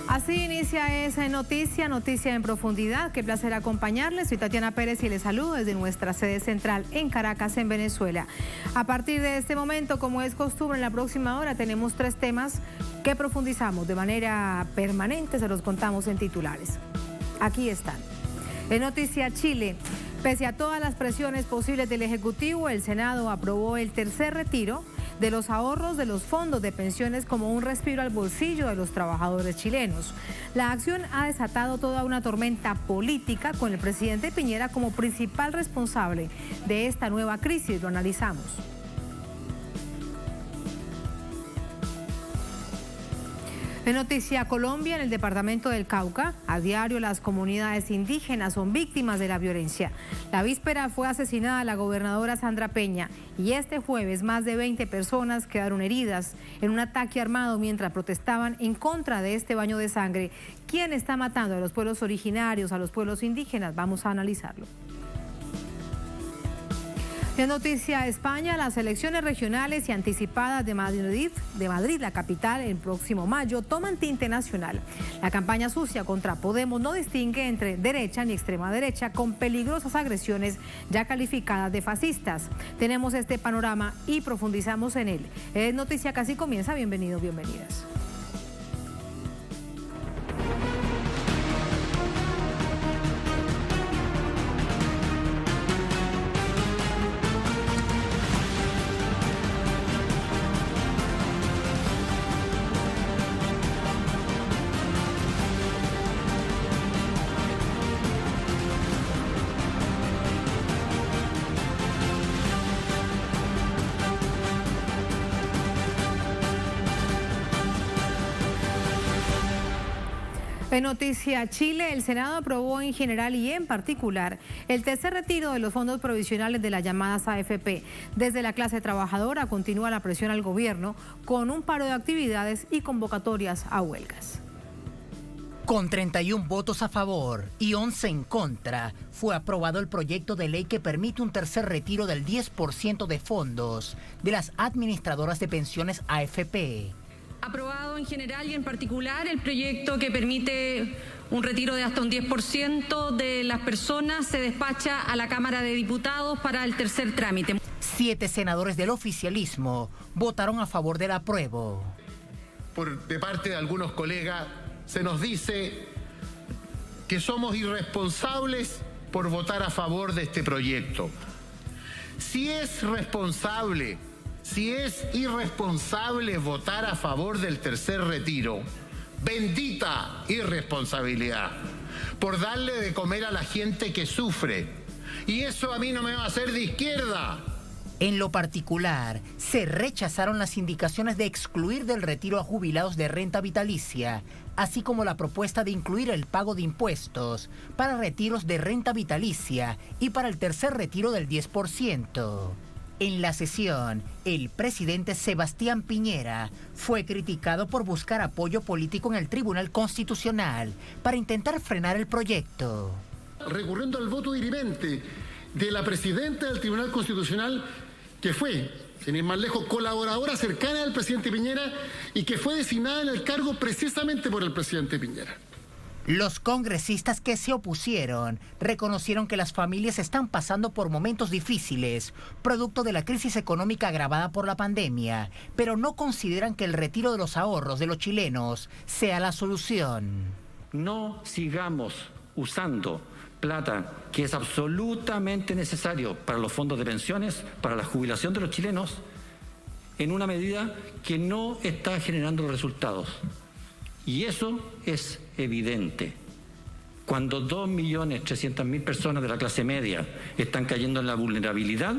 Así inicia esa noticia en profundidad. Qué placer acompañarles. Soy Tatiana Pérez y les saludo desde nuestra sede central en Caracas, en Venezuela. A partir de este momento, como es costumbre, en la próxima hora tenemos 3 temas que profundizamos de manera permanente, se los contamos en titulares. Aquí están. En Noticia Chile, pese a todas las presiones posibles del Ejecutivo, el Senado aprobó el tercer retiro de los ahorros de los fondos de pensiones como un respiro al bolsillo de los trabajadores chilenos. La acción ha desatado toda una tormenta política con el presidente Piñera como principal responsable de esta nueva crisis. Lo analizamos. En Noticia Colombia, en el departamento del Cauca, a diario las comunidades indígenas son víctimas de la violencia. La víspera fue asesinada la gobernadora Sandra Peña y este jueves más de 20 personas quedaron heridas en un ataque armado mientras protestaban en contra de este baño de sangre. ¿Quién está matando a los pueblos originarios, a los pueblos indígenas? Vamos a analizarlo. En Noticia España, las elecciones regionales y anticipadas de Madrid, la capital, el próximo mayo, toman tinte nacional. La campaña sucia contra Podemos no distingue entre derecha ni extrema derecha, con peligrosas agresiones ya calificadas de fascistas. Tenemos este panorama y profundizamos en él. Es Noticia Casi Comienza. Bienvenidos, bienvenidas. En Noticia Chile, el Senado aprobó en general y en particular el tercer retiro de los fondos provisionales de las llamadas AFP. Desde la clase trabajadora continúa la presión al gobierno con un paro de actividades y convocatorias a huelgas. Con 31 votos a favor y 11 en contra, fue aprobado el proyecto de ley que permite un tercer retiro del 10% de fondos de las administradoras de pensiones AFP. Aprobado en general y en particular el proyecto que permite un retiro de hasta un 10% de las personas se despacha a la Cámara de Diputados para el tercer trámite. 7 senadores del oficialismo votaron a favor del apruebo. De parte de algunos colegas se nos dice que somos irresponsables por votar a favor de este proyecto. Si es irresponsable votar a favor del tercer retiro, bendita irresponsabilidad por darle de comer a la gente que sufre. Y eso a mí no me va a hacer de izquierda. En lo particular, se rechazaron las indicaciones de excluir del retiro a jubilados de renta vitalicia, así como la propuesta de incluir el pago de impuestos para retiros de renta vitalicia y para el tercer retiro del 10%. En la sesión, el presidente Sebastián Piñera fue criticado por buscar apoyo político en el Tribunal Constitucional para intentar frenar el proyecto. Recurriendo al voto dirimente de la presidenta del Tribunal Constitucional, que fue, sin ir más lejos, colaboradora cercana del presidente Piñera y que fue designada en el cargo precisamente por el presidente Piñera. Los congresistas que se opusieron reconocieron que las familias están pasando por momentos difíciles, producto de la crisis económica agravada por la pandemia, pero no consideran que el retiro de los ahorros de los chilenos sea la solución. No sigamos usando plata que es absolutamente necesario para los fondos de pensiones, para la jubilación de los chilenos, en una medida que no está generando resultados. Y eso es evidente. Cuando 2.300.000 personas de la clase media están cayendo en la vulnerabilidad,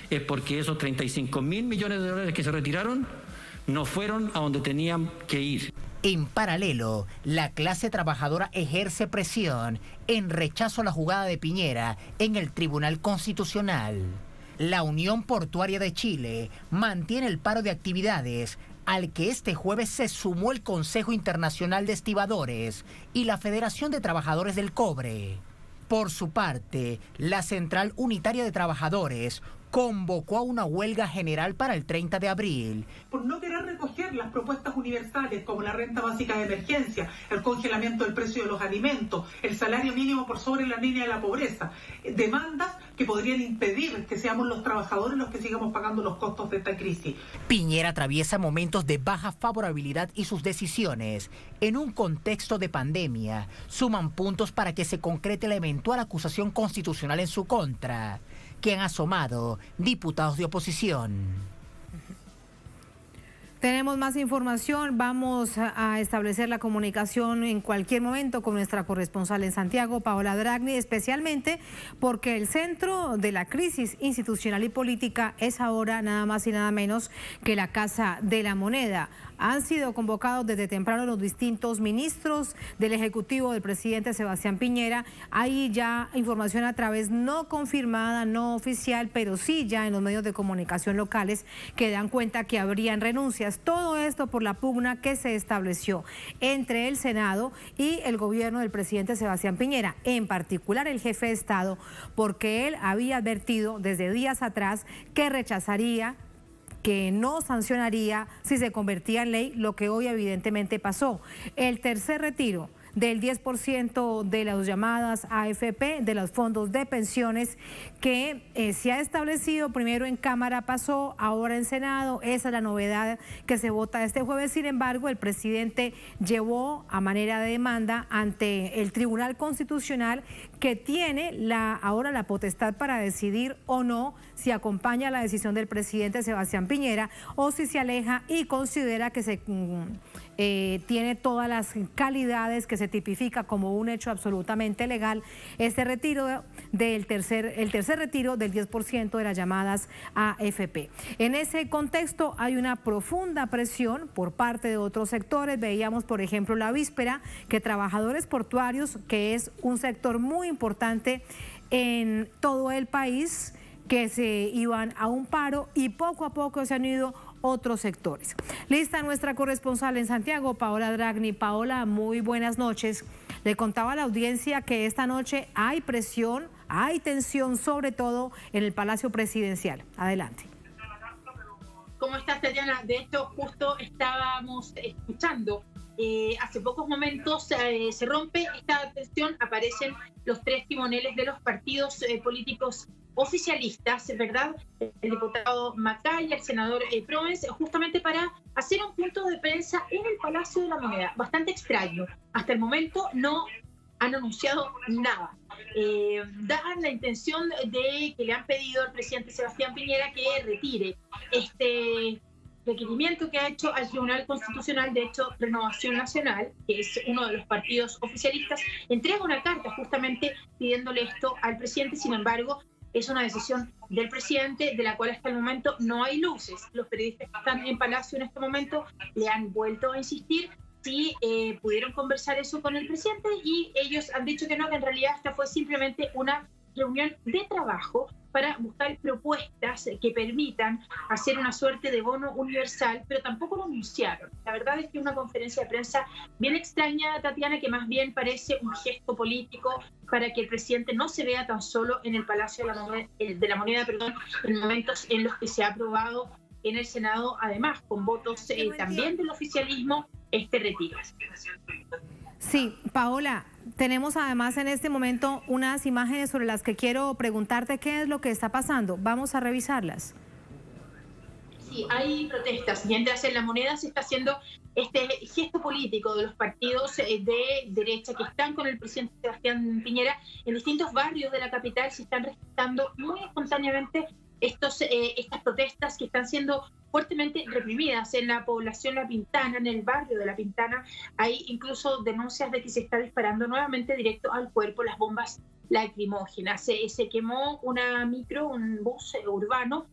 es porque esos 35.000 millones de dólares que se retiraron no fueron a donde tenían que ir. En paralelo, la clase trabajadora ejerce presión en rechazo a la jugada de Piñera en el Tribunal Constitucional. La Unión Portuaria de Chile mantiene el paro de actividades, al que este jueves se sumó el Consejo Internacional de Estibadores y la Federación de Trabajadores del Cobre. Por su parte, la Central Unitaria de Trabajadores convocó a una huelga general para el 30 de abril. Por no querer recoger las propuestas universales como la renta básica de emergencia, el congelamiento del precio de los alimentos, el salario mínimo por sobre la línea de la pobreza, demandas que podrían impedir que seamos los trabajadores los que sigamos pagando los costos de esta crisis. Piñera atraviesa momentos de baja favorabilidad y sus decisiones, en un contexto de pandemia, suman puntos para que se concrete la eventual acusación constitucional en su contra, que han asomado diputados de oposición. Tenemos más información, vamos a establecer la comunicación en cualquier momento con nuestra corresponsal en Santiago, Paola Dragni, especialmente porque el centro de la crisis institucional y política es ahora nada más y nada menos que la Casa de la Moneda. Han sido convocados desde temprano los distintos ministros del Ejecutivo del presidente Sebastián Piñera. Hay ya información a través no confirmada, no oficial, pero sí ya en los medios de comunicación locales que dan cuenta que habrían renuncias. Todo esto por la pugna que se estableció entre el Senado y el gobierno del presidente Sebastián Piñera, en particular el jefe de Estado, porque él había advertido desde días atrás que rechazaría, que no sancionaría si se convertía en ley, lo que hoy evidentemente pasó. El tercer retiro del 10% de las llamadas AFP, de los fondos de pensiones, que se ha establecido, primero en Cámara pasó, ahora en Senado. Esa es la novedad que se vota este jueves. Sin embargo, el presidente llevó a manera de demanda ante el Tribunal Constitucional, que tiene ahora la potestad para decidir o no si acompaña la decisión del presidente Sebastián Piñera o si se aleja y considera que se tiene todas las calidades, que se tipifica como un hecho absolutamente legal este retiro del tercer retiro del 10% de las llamadas AFP. En ese contexto hay una profunda presión por parte de otros sectores. Veíamos, por ejemplo, la víspera que trabajadores portuarios, que es un sector muy importante en todo el país, que se iban a un paro, y poco a poco se han ido otros sectores. Lista nuestra corresponsal en Santiago, Paola Dragni. Paola, muy buenas noches. Le contaba a la audiencia que esta noche hay presión, hay tensión, sobre todo en el Palacio Presidencial. Adelante. ¿Cómo estás, Tatiana? De hecho, justo estábamos escuchando. Hace pocos momentos se rompe esta tensión, aparecen los tres timoneles de los partidos políticos oficialistas, ¿verdad? El diputado Macaya, el senador Proens, justamente para hacer un punto de prensa en el Palacio de la Moneda. Bastante extraño. Hasta el momento no han anunciado nada. Dan la intención de que le han pedido al presidente Sebastián Piñera que retire este requerimiento que ha hecho al Tribunal Constitucional. De hecho, Renovación Nacional, que es uno de los partidos oficialistas, entrega una carta justamente pidiéndole esto al presidente. Sin embargo, es una decisión del presidente de la cual hasta el momento no hay luces. Los periodistas que están en Palacio en este momento le han vuelto a insistir si pudieron conversar eso con el presidente, y ellos han dicho que no, que en realidad esta fue simplemente una reunión de trabajo para buscar propuestas que permitan hacer una suerte de bono universal, pero tampoco lo anunciaron. La verdad es que es una conferencia de prensa bien extraña, Tatiana, que más bien parece un gesto político para que el presidente no se vea tan solo en el Palacio de la Moneda, en momentos en los que se ha aprobado en el Senado, además con votos también del oficialismo, este retiro. Sí, Paola, tenemos además en este momento unas imágenes sobre las que quiero preguntarte qué es lo que está pasando. Vamos a revisarlas. Sí, hay protestas. Mientras en la Moneda se está haciendo este gesto político de los partidos de derecha que están con el presidente Sebastián Piñera, en distintos barrios de la capital se están registrando muy espontáneamente estas protestas que están siendo fuertemente reprimidas. En la población La Pintana, en el barrio de La Pintana, hay incluso denuncias de que se está disparando nuevamente directo al cuerpo las bombas lacrimógenas. Se quemó un bus urbano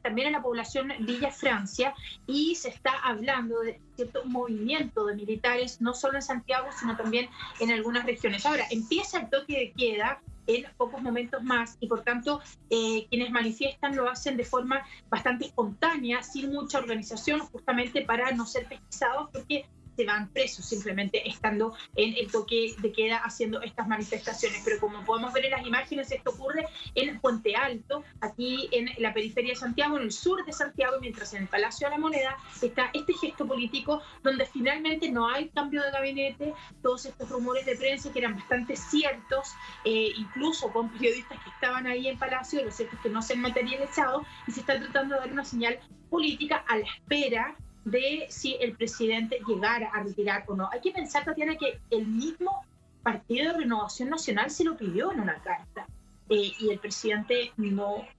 también en la población Villa Francia, y se está hablando de cierto movimiento de militares, no solo en Santiago, sino también en algunas regiones. Ahora, empieza el toque de queda en pocos momentos más, y por tanto quienes manifiestan lo hacen de forma bastante espontánea, sin mucha organización, justamente para no ser pesquisados, porque se van presos simplemente estando en el toque de queda haciendo estas manifestaciones. Pero como podemos ver en las imágenes, esto ocurre en Puente Alto, aquí en la periferia de Santiago, en el sur de Santiago, mientras en el Palacio de la Moneda está este gesto político donde finalmente no hay cambio de gabinete. Todos estos rumores de prensa que eran bastante ciertos, incluso con periodistas que estaban ahí en Palacio, lo cierto es que no se han materializado y se está tratando de dar una señal política a la espera de si el presidente llegara a retirar o no. Hay que pensar, Tatiana, que el mismo Partido de Renovación Nacional se lo pidió en una carta y el presidente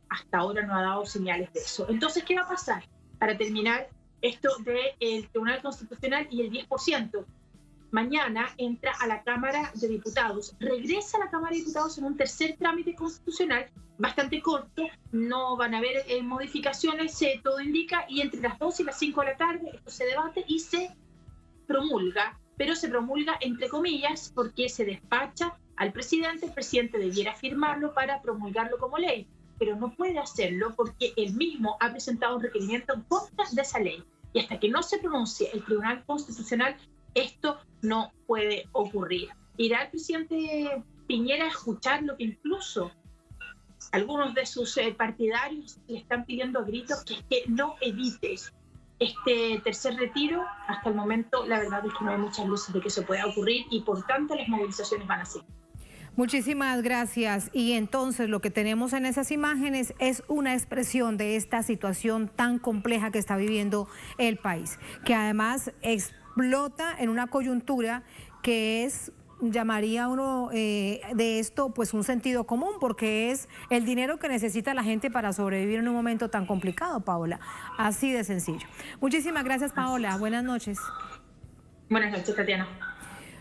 hasta ahora no ha dado señales de eso. Entonces, ¿qué va a pasar? Para terminar, esto del Tribunal Constitucional y el 10%. Mañana entra a la Cámara de Diputados, regresa a la Cámara de Diputados en un tercer trámite constitucional bastante corto, no van a haber modificaciones, todo indica, y entre las 2 y las 5 de la tarde esto se debate y se promulga, pero se promulga entre comillas porque se despacha al presidente, el presidente debiera firmarlo para promulgarlo como ley, pero no puede hacerlo porque él mismo ha presentado un requerimiento en contra de esa ley, y hasta que no se pronuncie el Tribunal Constitucional, esto no puede ocurrir. ¿Irá el presidente Piñera a escuchar lo que incluso algunos de sus partidarios le están pidiendo a gritos, que es que no evite este tercer retiro? Hasta el momento la verdad es que no hay muchas luces de que eso pueda ocurrir y por tanto las movilizaciones van a seguir. Muchísimas gracias. Y entonces lo que tenemos en esas imágenes es una expresión de esta situación tan compleja que está viviendo el país, que además explota en una coyuntura que es, llamaría uno de esto pues un sentido común, porque es el dinero que necesita la gente para sobrevivir en un momento tan complicado, Paola. Así de sencillo. Muchísimas gracias, Paola. Buenas noches. Buenas noches, Tatiana.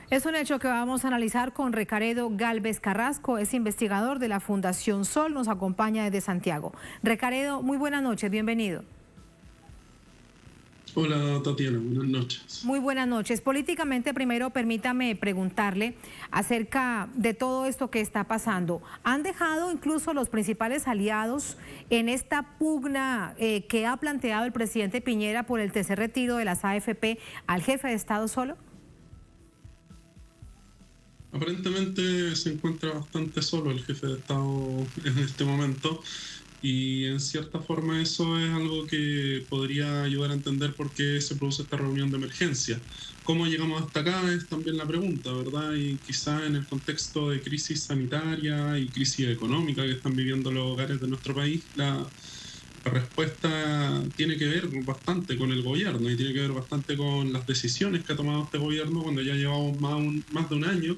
Es un hecho que vamos a analizar con Recaredo Galvez Carrasco, es investigador de la Fundación Sol, nos acompaña desde Santiago. Recaredo, muy buenas noches, bienvenido. Hola Tatiana, buenas noches. Muy buenas noches. Políticamente, primero permítame preguntarle acerca de todo esto que está pasando. ¿Han dejado incluso los principales aliados en esta pugna que ha planteado el presidente Piñera por el tercer retiro de las AFP al jefe de Estado solo? Aparentemente se encuentra bastante solo el jefe de Estado en este momento. Y en cierta forma eso es algo que podría ayudar a entender por qué se produce esta reunión de emergencia. ¿Cómo llegamos hasta acá? Es también la pregunta, ¿verdad? Y quizá en el contexto de crisis sanitaria y crisis económica que están viviendo los hogares de nuestro país, la respuesta tiene que ver bastante con el gobierno y tiene que ver bastante con las decisiones que ha tomado este gobierno cuando ya llevamos más de un año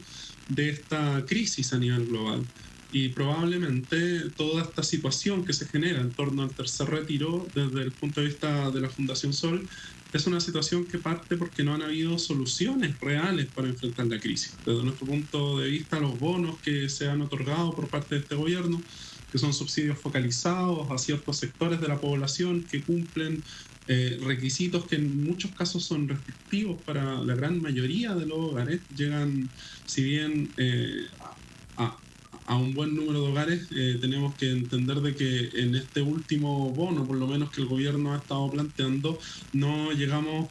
de esta crisis a nivel global. Y probablemente toda esta situación que se genera en torno al tercer retiro, desde el punto de vista de la Fundación Sol, es una situación que parte porque no han habido soluciones reales para enfrentar la crisis. Desde nuestro punto de vista, los bonos que se han otorgado por parte de este gobierno, que son subsidios focalizados a ciertos sectores de la población que cumplen requisitos que en muchos casos son restrictivos para la gran mayoría de los hogares, llegan, si bien a un buen número de hogares, tenemos que entender de que en este último bono, por lo menos que el gobierno ha estado planteando, no llegamos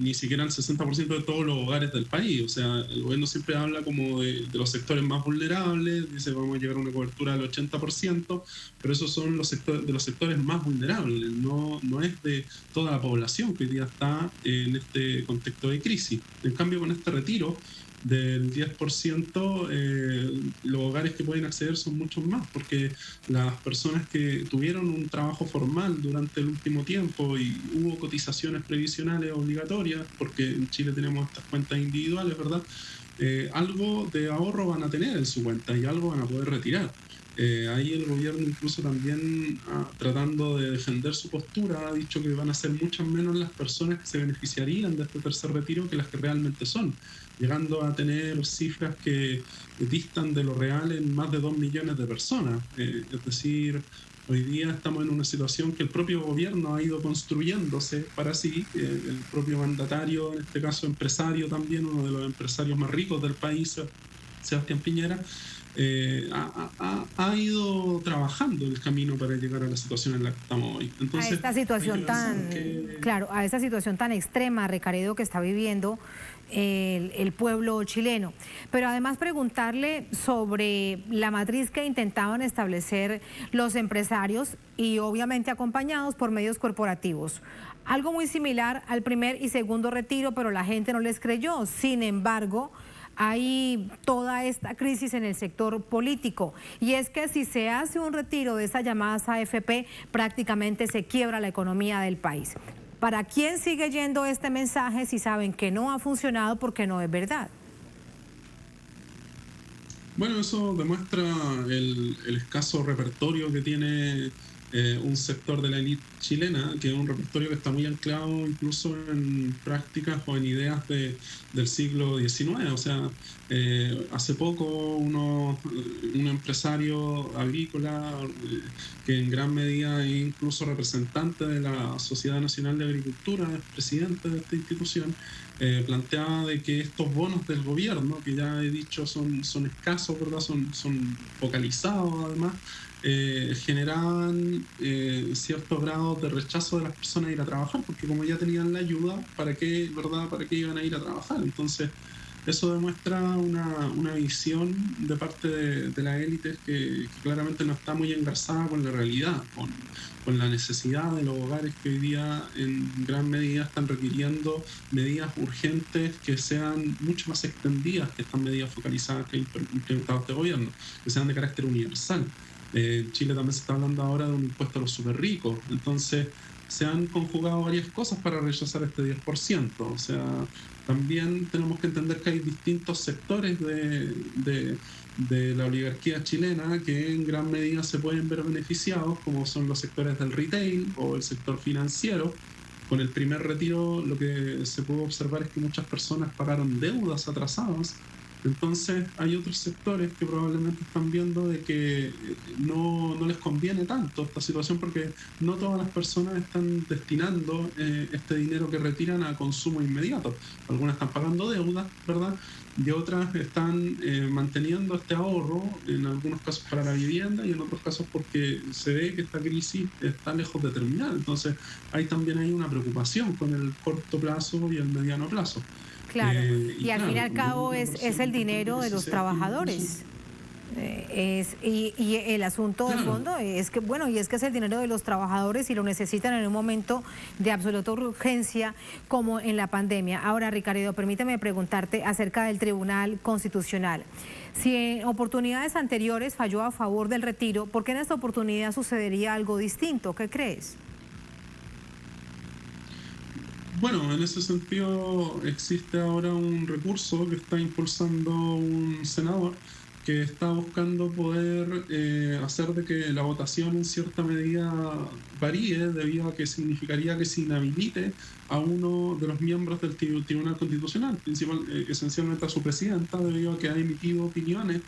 ni siquiera al 60% de todos los hogares del país. O sea, el gobierno siempre habla como de los sectores más vulnerables, dice vamos a llegar a una cobertura del 80%, pero esos son los sectores más vulnerables, no es de toda la población que hoy día está en este contexto de crisis. En cambio, con este retiro del 10%, los hogares que pueden acceder son muchos más, porque las personas que tuvieron un trabajo formal durante el último tiempo y hubo cotizaciones previsionales obligatorias, porque en Chile tenemos estas cuentas individuales, ¿verdad? Algo de ahorro van a tener en su cuenta y algo van a poder retirar. Ahí el gobierno incluso también tratando de defender su postura ha dicho que van a ser muchas menos las personas que se beneficiarían de este tercer retiro que las que realmente son, llegando a tener cifras que distan de lo real en más de 2 millones de personas. Es decir, hoy día estamos en una situación que el propio gobierno ha ido construyéndose para sí, el propio mandatario, en este caso empresario también, uno de los empresarios más ricos del país, Sebastián Piñera, ha ido trabajando el camino para llegar a la situación en la que estamos hoy. Entonces, a esta situación a esta situación tan extrema, Ricaredo, que está viviendo el pueblo chileno. Pero además preguntarle sobre la matriz que intentaban establecer los empresarios y obviamente acompañados por medios corporativos. Algo muy similar al primer y segundo retiro, pero la gente no les creyó. Sin embargo, hay toda esta crisis en el sector político, y es que si se hace un retiro de estas llamadas AFP, prácticamente se quiebra la economía del país. ¿Para quién sigue yendo este mensaje si saben que no ha funcionado porque no es verdad? Bueno, eso demuestra el escaso repertorio que tiene un sector de la élite chilena, que es un repertorio que está muy anclado incluso en prácticas o en ideas del siglo XIX. O sea, hace poco un empresario agrícola que en gran medida es incluso representante de la Sociedad Nacional de Agricultura, es presidente de esta institución, planteaba de que estos bonos del gobierno, que ya he dicho son escasos, ¿verdad? Son focalizados además, generaban cierto grado de rechazo de las personas a ir a trabajar, porque como ya tenían la ayuda, ¿para qué iban a ir a trabajar? Entonces, eso demuestra una visión de parte de las élites que claramente no está muy engarzada con la realidad, con la necesidad de los hogares que hoy día en gran medida están requiriendo medidas urgentes que sean mucho más extendidas que estas medidas focalizadas que ha implementado este gobierno, que sean de carácter universal. En Chile también se está hablando ahora de un impuesto a los súper ricos. Entonces, se han conjugado varias cosas para rechazar este 10%. O sea, también tenemos que entender que hay distintos sectores de la oligarquía chilena que en gran medida se pueden ver beneficiados, como son los sectores del retail o el sector financiero. Con el primer retiro lo que se pudo observar es que muchas personas pagaron deudas atrasadas. Entonces hay otros sectores que probablemente están viendo de que no les conviene tanto esta situación, porque no todas las personas están destinando este dinero que retiran a consumo inmediato. Algunas están pagando deudas, ¿verdad? Y otras están manteniendo este ahorro, en algunos casos para la vivienda y en otros casos porque se ve que esta crisis está lejos de terminar. Entonces hay también una preocupación con el corto plazo y el mediano plazo. Claro, y al fin y al cabo es el dinero de los trabajadores. Y el asunto de fondo es que, bueno, y es que es el dinero de los trabajadores y lo necesitan en un momento de absoluta urgencia como en la pandemia. Ahora, Ricaredo, permíteme preguntarte acerca del Tribunal Constitucional. Si en oportunidades anteriores falló a favor del retiro, ¿por qué en esta oportunidad sucedería algo distinto? ¿Qué crees? Bueno, en ese sentido existe ahora un recurso que está impulsando un senador que está buscando poder hacer de que la votación en cierta medida varíe, debido a que significaría que se inhabilite a uno de los miembros del Tribunal Constitucional, esencialmente a su presidenta, debido a que ha emitido opiniones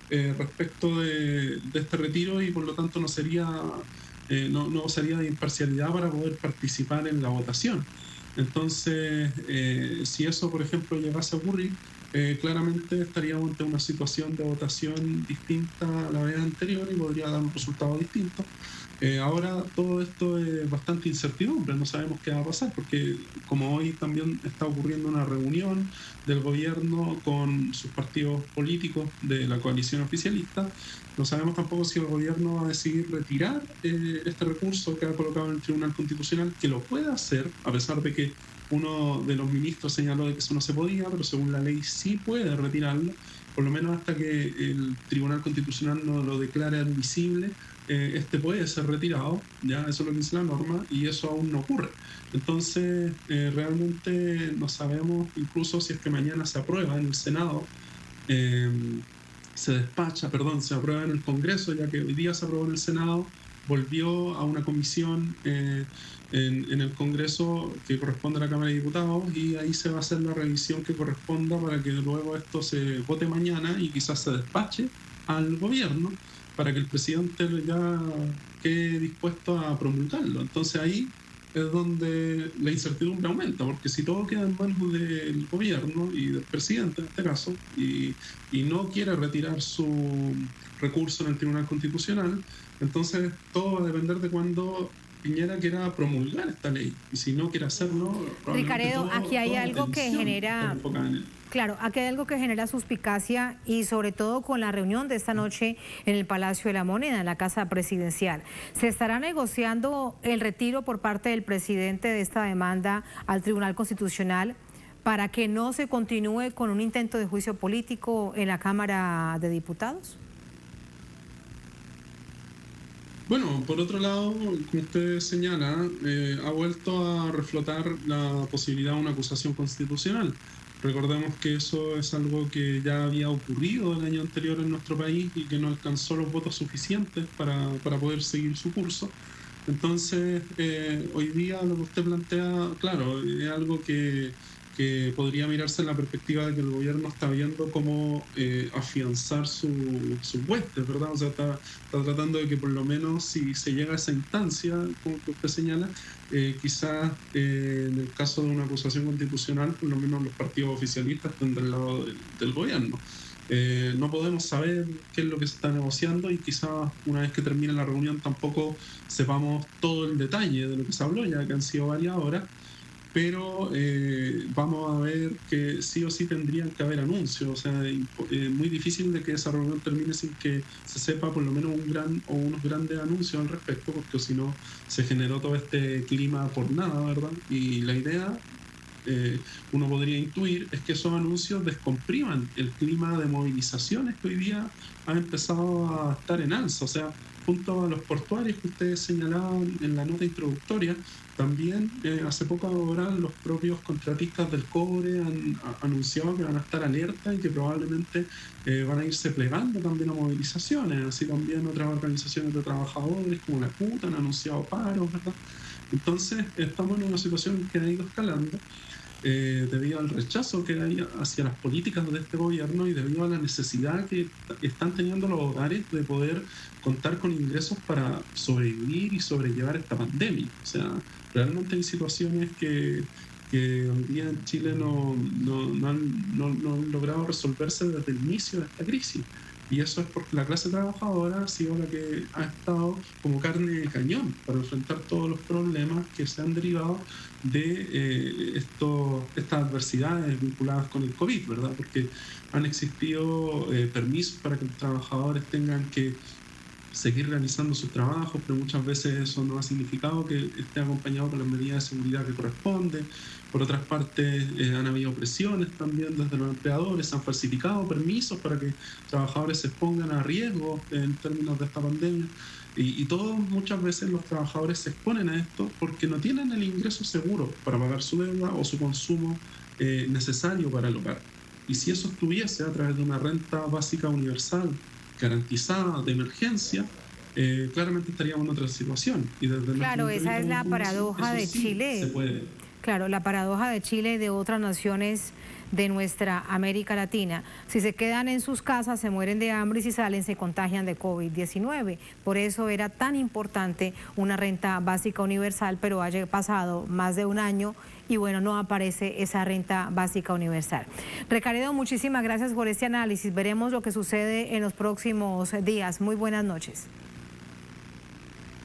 respecto de este retiro y por lo tanto no sería de imparcialidad para poder participar en la votación. Entonces, si eso, por ejemplo, llegase a ocurrir, claramente estaríamos ante una situación de votación distinta a la vez anterior y podría dar un resultado distinto. Ahora todo esto es bastante incertidumbre, no sabemos qué va a pasar, porque como hoy también está ocurriendo una reunión del gobierno con sus partidos políticos de la coalición oficialista, no sabemos tampoco si el gobierno va a decidir retirar este recurso que ha colocado en el Tribunal Constitucional, que lo puede hacer, a pesar de que uno de los ministros señaló de que eso no se podía, pero según la ley sí puede retirarlo, por lo menos hasta que el Tribunal Constitucional no lo declare admisible. Este puede ser retirado, ya eso es lo que dice la norma, y eso aún no ocurre. Entonces, realmente no sabemos, incluso si es que mañana se aprueba en el Senado, se aprueba en el Congreso, ya que hoy día se aprobó en el Senado, volvió a una comisión en el Congreso que corresponde a la Cámara de Diputados, y ahí se va a hacer la revisión que corresponda para que luego esto se vote mañana y quizás se despache al gobierno para que el presidente ya quede dispuesto a promulgarlo. Entonces ahí es donde la incertidumbre aumenta, porque si todo queda en manos del gobierno y del presidente en este caso, y no quiere retirar su recurso en el Tribunal Constitucional, entonces todo va a depender de cuándo Piñera quiera promulgar esta ley, y si no quiere hacerlo... Ricaredo, aquí hay algo que genera... Claro, aquí hay algo que genera suspicacia y sobre todo con la reunión de esta noche en el Palacio de la Moneda, en la Casa Presidencial. ¿Se estará negociando el retiro por parte del presidente de esta demanda al Tribunal Constitucional para que no se continúe con un intento de juicio político en la Cámara de Diputados? Bueno, por otro lado, como usted señala, ha vuelto a reflotar la posibilidad de una acusación constitucional. Recordemos que eso es algo que ya había ocurrido el año anterior en nuestro país y que no alcanzó los votos suficientes para poder seguir su curso. Entonces, hoy día lo que usted plantea, claro, es algo que podría mirarse en la perspectiva de que el gobierno está viendo cómo afianzar sus huestes, ¿verdad? O sea, está tratando de que por lo menos si se llega a esa instancia, como que usted señala, quizás en el caso de una acusación constitucional, por lo menos los partidos oficialistas estén del lado del gobierno. No podemos saber qué es lo que se está negociando y quizás una vez que termine la reunión tampoco sepamos todo el detalle de lo que se habló, ya que han sido varias horas. Pero vamos a ver que sí o sí tendrían que haber anuncios, o sea, es muy difícil de que esa reunión termine sin que se sepa por lo menos unos grandes anuncios al respecto, porque si no se generó todo este clima por nada, ¿verdad? Y la idea, uno podría intuir, es que esos anuncios descompriman el clima de movilizaciones que hoy día ha empezado a estar en alza, o sea, junto a los portuarios que ustedes señalaban en la nota introductoria, también hace poco ahora los propios contratistas del cobre han anunciado que van a estar alerta y que probablemente van a irse plegando también a movilizaciones, así también otras organizaciones de trabajadores como la CUT han anunciado paros, ¿verdad? Entonces estamos en una situación que ha ido escalando debido al rechazo que hay hacia las políticas de este gobierno y debido a la necesidad que están teniendo los hogares de poder contar con ingresos para sobrevivir y sobrellevar esta pandemia. O sea, realmente hay situaciones que hoy día en Chile no han logrado resolverse desde el inicio de esta crisis. Y eso es porque la clase trabajadora ha sido la que ha estado como carne de cañón para enfrentar todos los problemas que se han derivado de estas adversidades vinculadas con el COVID, ¿verdad? Porque han existido permisos para que los trabajadores tengan que seguir realizando sus trabajos, pero muchas veces eso no ha significado que esté acompañado con las medidas de seguridad que corresponden. Por otras partes, han habido presiones también desde los empleadores, se han falsificado permisos para que trabajadores se expongan a riesgo en términos de esta pandemia. Y todos, muchas veces los trabajadores se exponen a esto porque no tienen el ingreso seguro para pagar su deuda o su consumo necesario para el hogar. Y si eso estuviese a través de una renta básica universal garantizada de emergencia, claramente estaríamos en otra situación. Y desde claro, esa es la paradoja de Chile. Se puede. Claro, la paradoja de Chile y de otras naciones de nuestra América Latina. Si se quedan en sus casas, se mueren de hambre y si salen, se contagian de COVID-19. Por eso era tan importante una renta básica universal, pero haya pasado más de un año y bueno, no aparece esa renta básica universal. Ricaredo, muchísimas gracias por este análisis. Veremos lo que sucede en los próximos días. Muy buenas noches.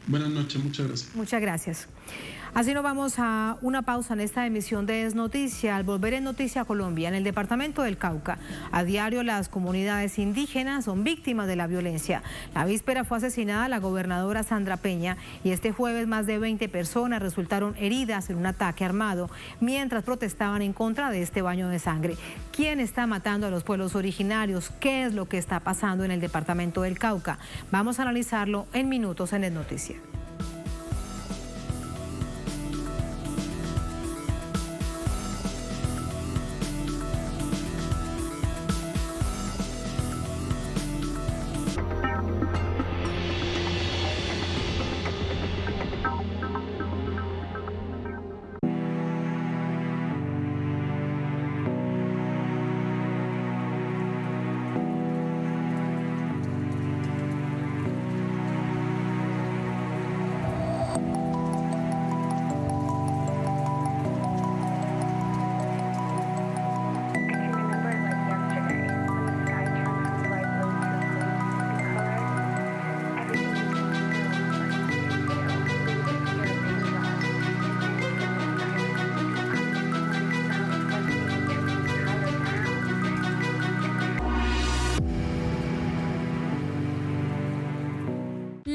Buenas noches, muchas gracias. Muchas gracias. Así nos vamos a una pausa en esta emisión de Es Noticia. Al volver en Noticia Colombia, en el departamento del Cauca, a diario las comunidades indígenas son víctimas de la violencia. La víspera fue asesinada la gobernadora Sandra Peña y este jueves más de 20 personas resultaron heridas en un ataque armado mientras protestaban en contra de este baño de sangre. ¿Quién está matando a los pueblos originarios? ¿Qué es lo que está pasando en el departamento del Cauca? Vamos a analizarlo en minutos en Es Noticia.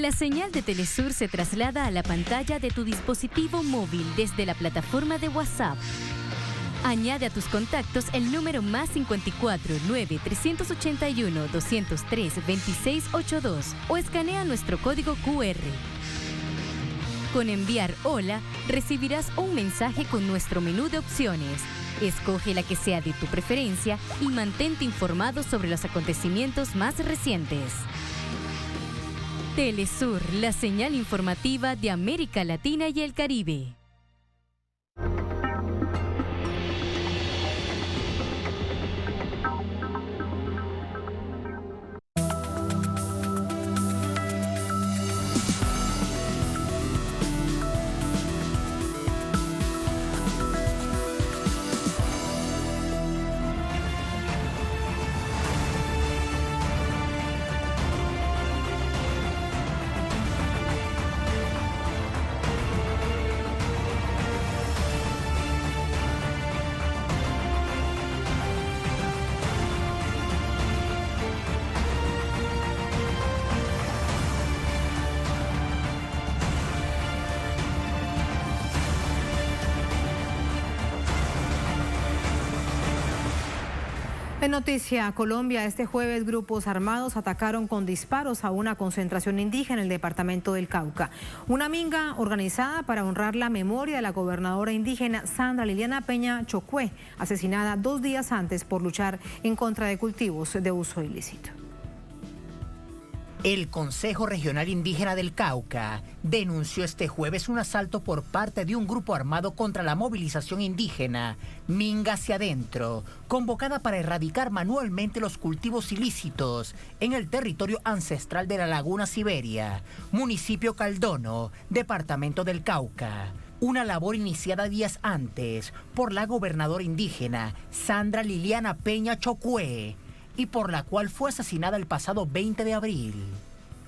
La señal de Telesur se traslada a la pantalla de tu dispositivo móvil desde la plataforma de WhatsApp. Añade a tus contactos el número +54 9 381 203 2682 o escanea nuestro código QR. Con enviar hola, recibirás un mensaje con nuestro menú de opciones. Escoge la que sea de tu preferencia y mantente informado sobre los acontecimientos más recientes. Telesur, la señal informativa de América Latina y el Caribe. En Noticia Colombia, este jueves grupos armados atacaron con disparos a una concentración indígena en el departamento del Cauca. Una minga organizada para honrar la memoria de la gobernadora indígena Sandra Liliana Peña Chocué, asesinada 2 días antes por luchar en contra de cultivos de uso ilícito. El Consejo Regional Indígena del Cauca denunció este jueves un asalto por parte de un grupo armado contra la movilización indígena Minga hacia adentro, convocada para erradicar manualmente los cultivos ilícitos en el territorio ancestral de la Laguna Siberia, municipio Caldono, departamento del Cauca. Una labor iniciada días antes por la gobernadora indígena Sandra Liliana Peña Chocué, y por la cual fue asesinada el pasado 20 de abril.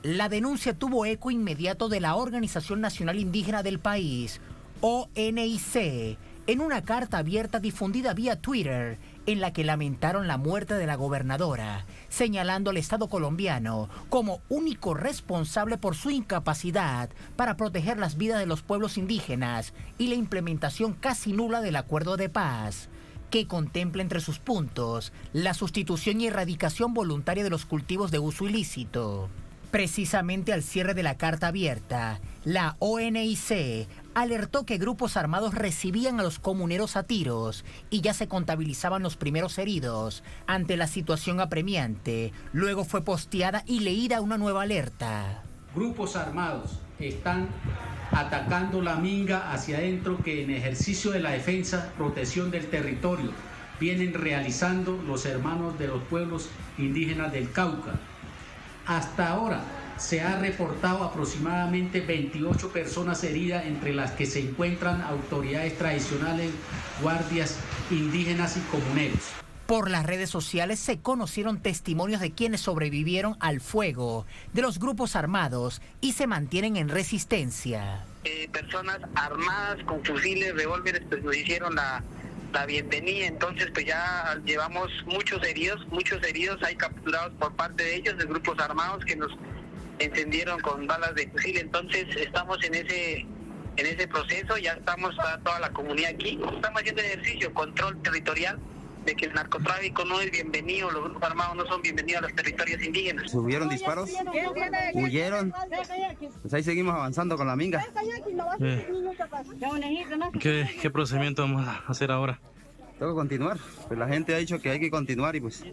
La denuncia tuvo eco inmediato de la Organización Nacional Indígena del país, ONIC, en una carta abierta difundida vía Twitter, en la que lamentaron la muerte de la gobernadora, señalando al Estado colombiano como único responsable por su incapacidad para proteger las vidas de los pueblos indígenas y la implementación casi nula del acuerdo de paz, que contempla entre sus puntos la sustitución y erradicación voluntaria de los cultivos de uso ilícito. Precisamente al cierre de la carta abierta, la ONIC alertó que grupos armados recibían a los comuneros a tiros y ya se contabilizaban los primeros heridos. Ante la situación apremiante, luego fue posteada y leída una nueva alerta. Grupos armados están atacando la minga hacia adentro que en ejercicio de la defensa, protección del territorio, vienen realizando los hermanos de los pueblos indígenas del Cauca. Hasta ahora se ha reportado aproximadamente 28 personas heridas, entre las que se encuentran autoridades tradicionales, guardias indígenas y comuneros. Por las redes sociales se conocieron testimonios de quienes sobrevivieron al fuego de los grupos armados y se mantienen en resistencia. Personas armadas con fusiles, revólveres, pues nos hicieron la bienvenida. Entonces pues ya llevamos muchos heridos hay capturados por parte de ellos, de grupos armados que nos encendieron con balas de fusil. Entonces estamos en ese proceso, ya estamos toda la comunidad aquí, estamos haciendo ejercicio, control territorial, de que el narcotráfico no es bienvenido, los grupos armados no son bienvenidos a los territorios indígenas. Hubieron disparos, huyeron, pues ahí seguimos avanzando con la minga. ¿Qué procedimiento vamos a hacer ahora? Tengo que continuar, pues la gente ha dicho que hay que continuar y pues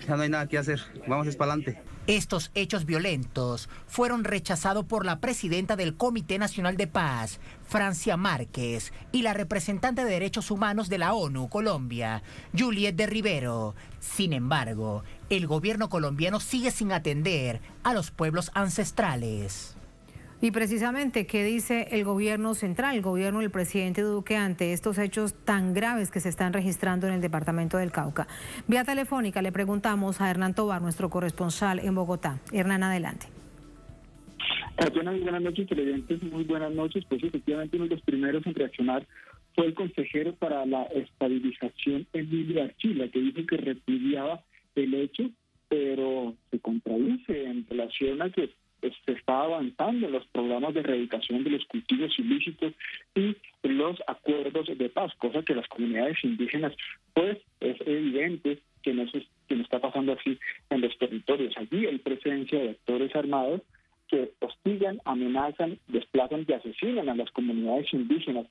ya no hay nada que hacer, vamos para adelante. Estos hechos violentos fueron rechazados por la presidenta del Comité Nacional de Paz, Francia Márquez, y la representante de Derechos Humanos de la ONU, Colombia, Juliette de Rivero. Sin embargo, el gobierno colombiano sigue sin atender a los pueblos ancestrales. Y precisamente, ¿qué dice el gobierno central, el gobierno del presidente Duque ante estos hechos tan graves que se están registrando en el departamento del Cauca? Vía telefónica le preguntamos a Hernán Tovar, nuestro corresponsal en Bogotá. Hernán, adelante. Tatiana, buenas noches, televidentes, muy buenas noches. Pues efectivamente uno de los primeros en reaccionar fue el consejero para la estabilización, Emilio Archila, que dijo que repudiaba el hecho, pero se contradice en relación a que se está avanzando en los programas de erradicación de los cultivos ilícitos y los acuerdos de paz, cosa que las comunidades indígenas, pues es evidente que no está pasando así en los territorios. Allí hay presencia de actores armados que hostigan, amenazan, desplazan y asesinan a las comunidades indígenas.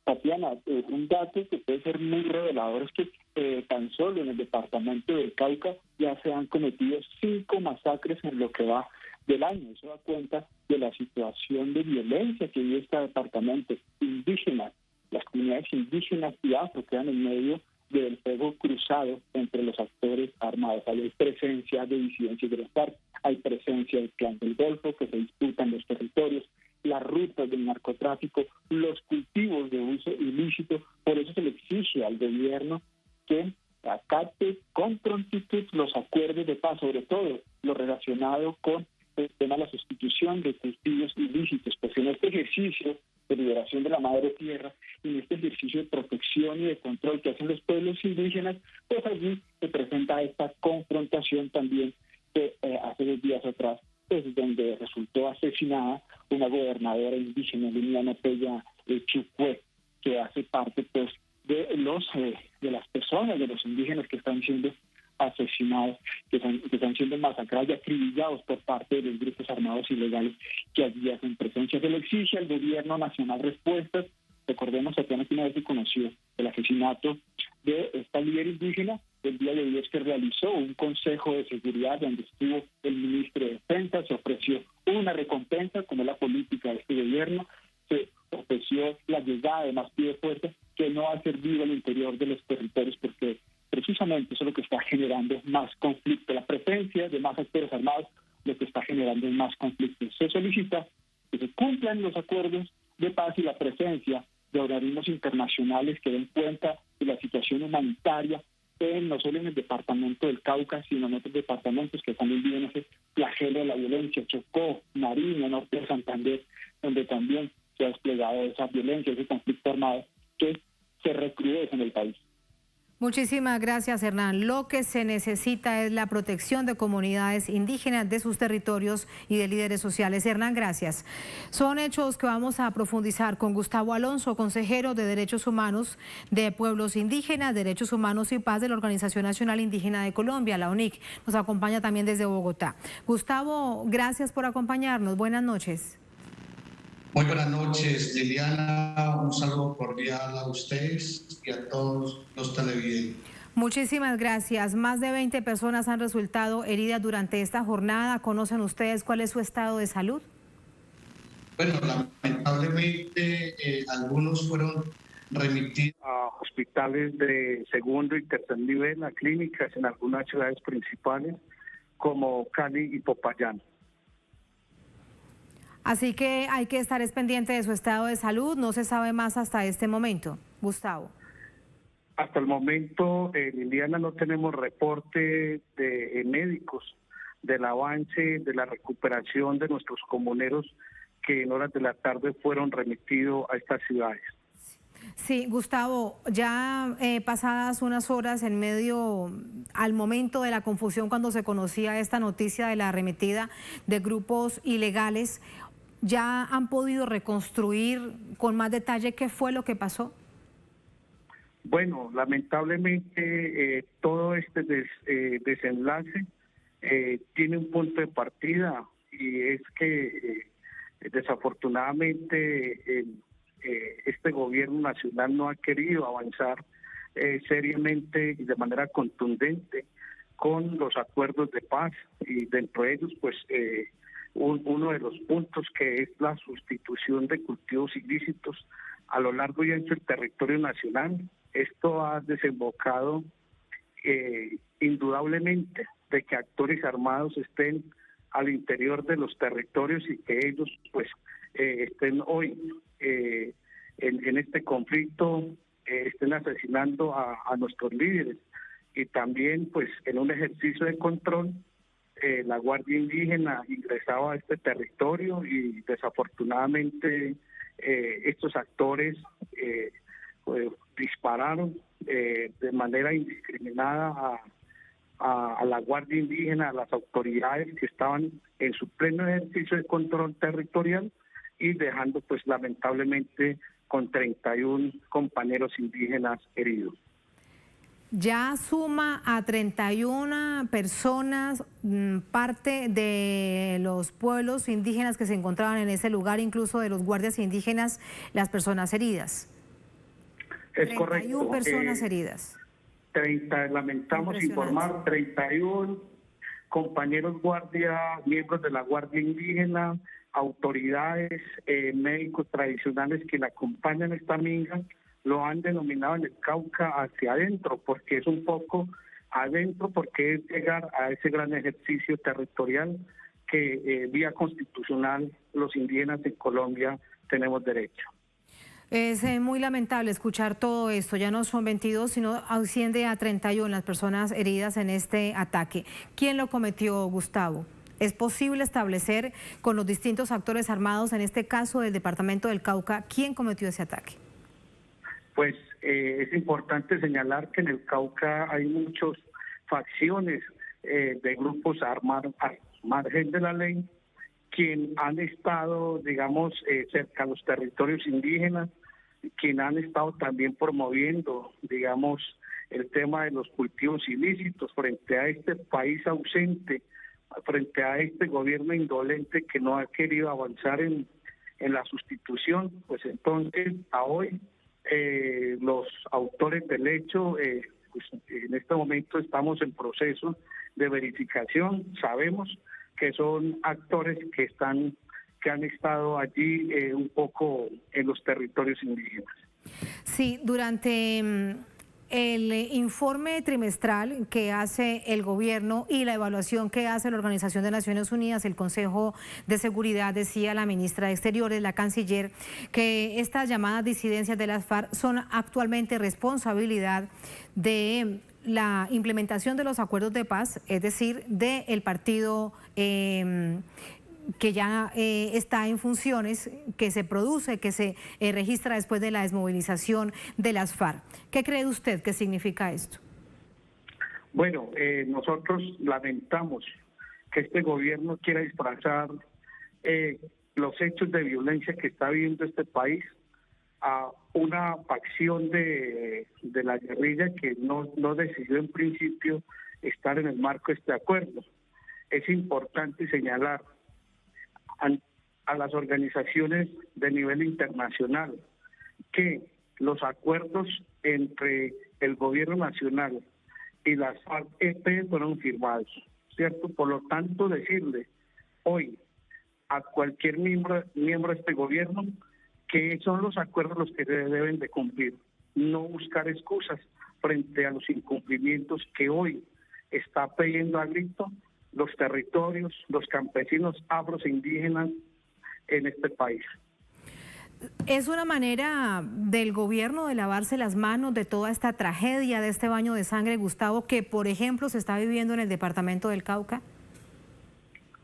Tatiana, un dato que puede ser muy revelador es que tan solo en el departamento del Cauca ya se han cometido 5 masacres en lo que va del año. Eso da cuenta de la situación de violencia que vive este departamento. Indígenas, las comunidades indígenas y afro quedan en medio del fuego cruzado entre los actores armados. Hay presencia de disidencias de las FARC, hay presencia del Clan del Golfo que se disputan los territorios, las rutas del narcotráfico, los cultivos de uso ilícito. Por eso se le exige al gobierno que acate con prontitud los acuerdos de paz, sobre todo lo relacionado con el tema de la sustitución de cultivos ilícitos, pues en este ejercicio de liberación de la madre tierra y en este ejercicio de protección y de control que hacen los pueblos indígenas, pues allí se presenta esta confrontación también que hace 2 días atrás, pues donde resultó asesinada una gobernadora indígena, Liliana Pella Chucue, que hace parte pues de las personas, de los indígenas que están siendo asesinados, que están siendo masacrados y acribillados por parte de los grupos armados ilegales que allí hacen presencia. Se le exige al gobierno nacional respuestas. Recordemos que apenas una vez se conoció el asesinato de esta líder indígena. El día de hoy que realizó un consejo de seguridad donde estuvo el ministro de Defensa, se ofreció una recompensa, como es la política de este gobierno, se ofreció la llegada de más pie de fuerza que no ha servido al interior de los territorios, porque precisamente eso es lo que está generando más conflicto. La presencia de más actores armados lo que está generando es más conflicto. Se solicita que se cumplan los acuerdos de paz y la presencia de organismos internacionales que den cuenta de la situación humanitaria, no solo en el departamento del Cauca, sino en otros departamentos que están viviendo ese flagelo de la violencia, Chocó, Nariño, norte de Santander, donde también se ha desplegado esa violencia, ese conflicto armado que se recrudece en el país. Muchísimas gracias, Hernán. Lo que se necesita es la protección de comunidades indígenas, de sus territorios y de líderes sociales. Hernán, gracias. Son hechos que vamos a profundizar con Gustavo Alonso, consejero de Derechos Humanos de Pueblos Indígenas, Derechos Humanos y Paz de la Organización Nacional Indígena de Colombia, la ONIC. Nos acompaña también desde Bogotá. Gustavo, gracias por acompañarnos. Buenas noches. Muy buenas noches, Liliana. Un saludo cordial a ustedes y a todos los televidentes. Muchísimas gracias. Más de 20 personas han resultado heridas durante esta jornada. ¿Conocen ustedes cuál es su estado de salud? Bueno, lamentablemente algunos fueron remitidos a hospitales de segundo y tercer nivel, a clínicas en algunas ciudades principales como Cali y Popayán. Así que hay que estar pendiente de su estado de salud. No se sabe más hasta este momento. Gustavo. Hasta el momento, Liliana, no tenemos reporte de médicos del avance de la recuperación de nuestros comuneros que en horas de la tarde fueron remitidos a estas ciudades. Sí, Gustavo, ya pasadas unas horas al momento de la confusión cuando se conocía esta noticia de la arremetida de grupos ilegales, ¿ya han podido reconstruir con más detalle qué fue lo que pasó? Bueno, lamentablemente todo este desenlace tiene un punto de partida y es que desafortunadamente este gobierno nacional no ha querido avanzar seriamente y de manera contundente con los acuerdos de paz y dentro de ellos pues uno de los puntos que es la sustitución de cultivos ilícitos a lo largo y ancho del territorio nacional. Esto ha desembocado indudablemente de que actores armados estén al interior de los territorios y que ellos pues estén hoy en este conflicto, estén asesinando a nuestros líderes y también pues en un ejercicio de control la Guardia Indígena ingresaba a este territorio y desafortunadamente estos actores pues, dispararon de manera indiscriminada a la Guardia Indígena, a las autoridades que estaban en su pleno ejercicio de control territorial y dejando pues lamentablemente con 31 compañeros indígenas heridos. Ya suma a 31 personas parte de los pueblos indígenas que se encontraban en ese lugar, incluso de los guardias indígenas, las personas heridas. Es 31 correcto. personas heridas. Lamentamos informar 31 compañeros guardia, miembros de la Guardia Indígena, autoridades, médicos tradicionales que la acompañan a esta minga, lo han denominado en el Cauca hacia adentro, porque es un poco adentro, porque es llegar a ese gran ejercicio territorial que vía constitucional los indígenas en Colombia tenemos derecho. Es muy lamentable escuchar todo esto. Ya no son 22, sino asciende a 31 las personas heridas en este ataque. ¿Quién lo cometió, Gustavo? ¿Es posible establecer con los distintos actores armados, en este caso del departamento del Cauca, quién cometió ese ataque? Pues es importante señalar que en el Cauca hay muchas facciones de grupos armados al margen de la ley, quien han estado, digamos, cerca a los territorios indígenas, quien han estado también promoviendo, digamos, el tema de los cultivos ilícitos frente a este país ausente, frente a este gobierno indolente que no ha querido avanzar en la sustitución. Pues entonces, a hoy, los autores del hecho, pues en este momento estamos en proceso de verificación. Sabemos que son actores que han estado allí un poco en los territorios indígenas. Sí, durante el informe trimestral que hace el gobierno y la evaluación que hace la Organización de Naciones Unidas, el Consejo de Seguridad, decía la ministra de Exteriores, la canciller, que estas llamadas disidencias de las FARC son actualmente responsabilidad de la implementación de los acuerdos de paz, es decir, del partido que ya está en funciones, que se produce, que se registra después de la desmovilización de las FARC. ¿Qué cree usted que significa esto? Bueno, nosotros lamentamos que este gobierno quiera disfrazar los hechos de violencia que está viviendo este país a una facción de la guerrilla que no decidió en principio estar en el marco de este acuerdo. Es importante señalar a las organizaciones de nivel internacional que los acuerdos entre el gobierno nacional y las FARC-EP fueron firmados, ¿cierto? Por lo tanto, decirle hoy a cualquier miembro de este gobierno que son los acuerdos los que se deben de cumplir, no buscar excusas frente a los incumplimientos que hoy está pidiendo a grito los territorios, los campesinos afros e indígenas en este país. ¿Es una manera del gobierno de lavarse las manos de toda esta tragedia, de este baño de sangre, Gustavo, que por ejemplo se está viviendo en el departamento del Cauca?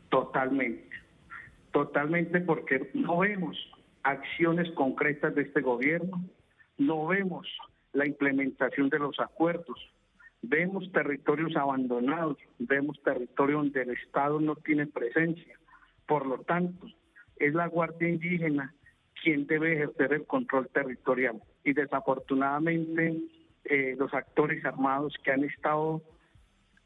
Totalmente, porque no vemos acciones concretas de este gobierno, no vemos la implementación de los acuerdos. Vemos territorios abandonados, vemos territorios donde el Estado no tiene presencia. Por lo tanto, es la Guardia Indígena quien debe ejercer el control territorial. Y desafortunadamente, los actores armados que han estado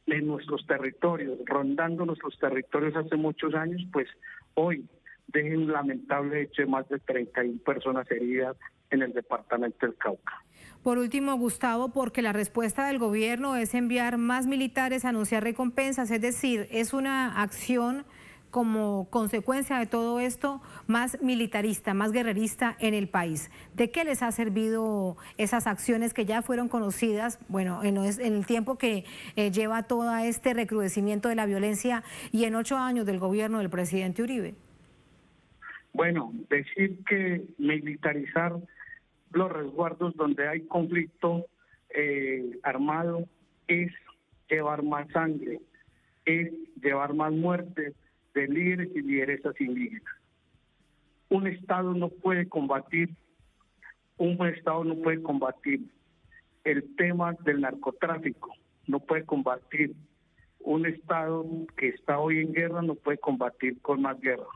en nuestros territorios, rondando nuestros territorios hace muchos años, pues hoy dejan un lamentable hecho de más de 31 personas heridas en el departamento del Cauca. Por último, Gustavo, porque la respuesta del gobierno es enviar más militares, anunciar recompensas, es decir, es una acción como consecuencia de todo esto más militarista, más guerrerista en el país. ¿De qué les ha servido esas acciones que ya fueron conocidas, bueno, en el tiempo que lleva todo este recrudecimiento de la violencia y en 8 años del gobierno del presidente Uribe? Bueno, decir que militarizar los resguardos donde hay conflicto armado es llevar más sangre, es llevar más muertes de líderes y lideresas indígenas. Un Estado no puede combatir el tema del narcotráfico, no puede combatir un Estado que está hoy en guerra no puede combatir con más guerra.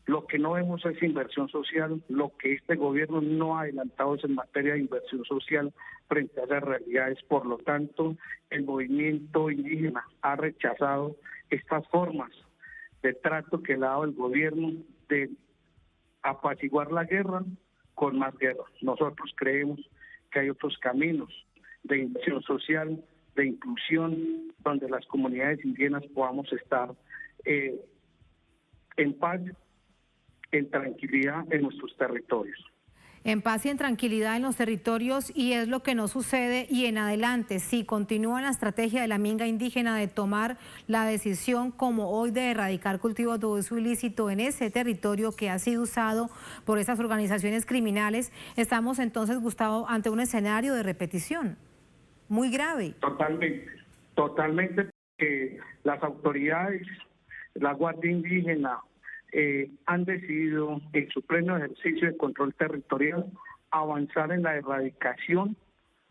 Lo que no vemos es inversión social, lo que este gobierno no ha adelantado es en materia de inversión social frente a esas realidades. Por lo tanto, el movimiento indígena ha rechazado estas formas de trato que le ha dado el gobierno de apaciguar la guerra con más guerra. Nosotros creemos que hay otros caminos de inversión social, de inclusión, donde las comunidades indígenas podamos estar en paz, en tranquilidad en nuestros territorios. En paz y en tranquilidad en los territorios, y es lo que no sucede, y en adelante, si continúa la estrategia de la minga indígena de tomar la decisión como hoy de erradicar cultivos de uso ilícito en ese territorio que ha sido usado por esas organizaciones criminales, estamos entonces, Gustavo, ante un escenario de repetición muy grave. Totalmente, porque las autoridades, la Guardia Indígena, han decidido en su pleno ejercicio de control territorial avanzar en la erradicación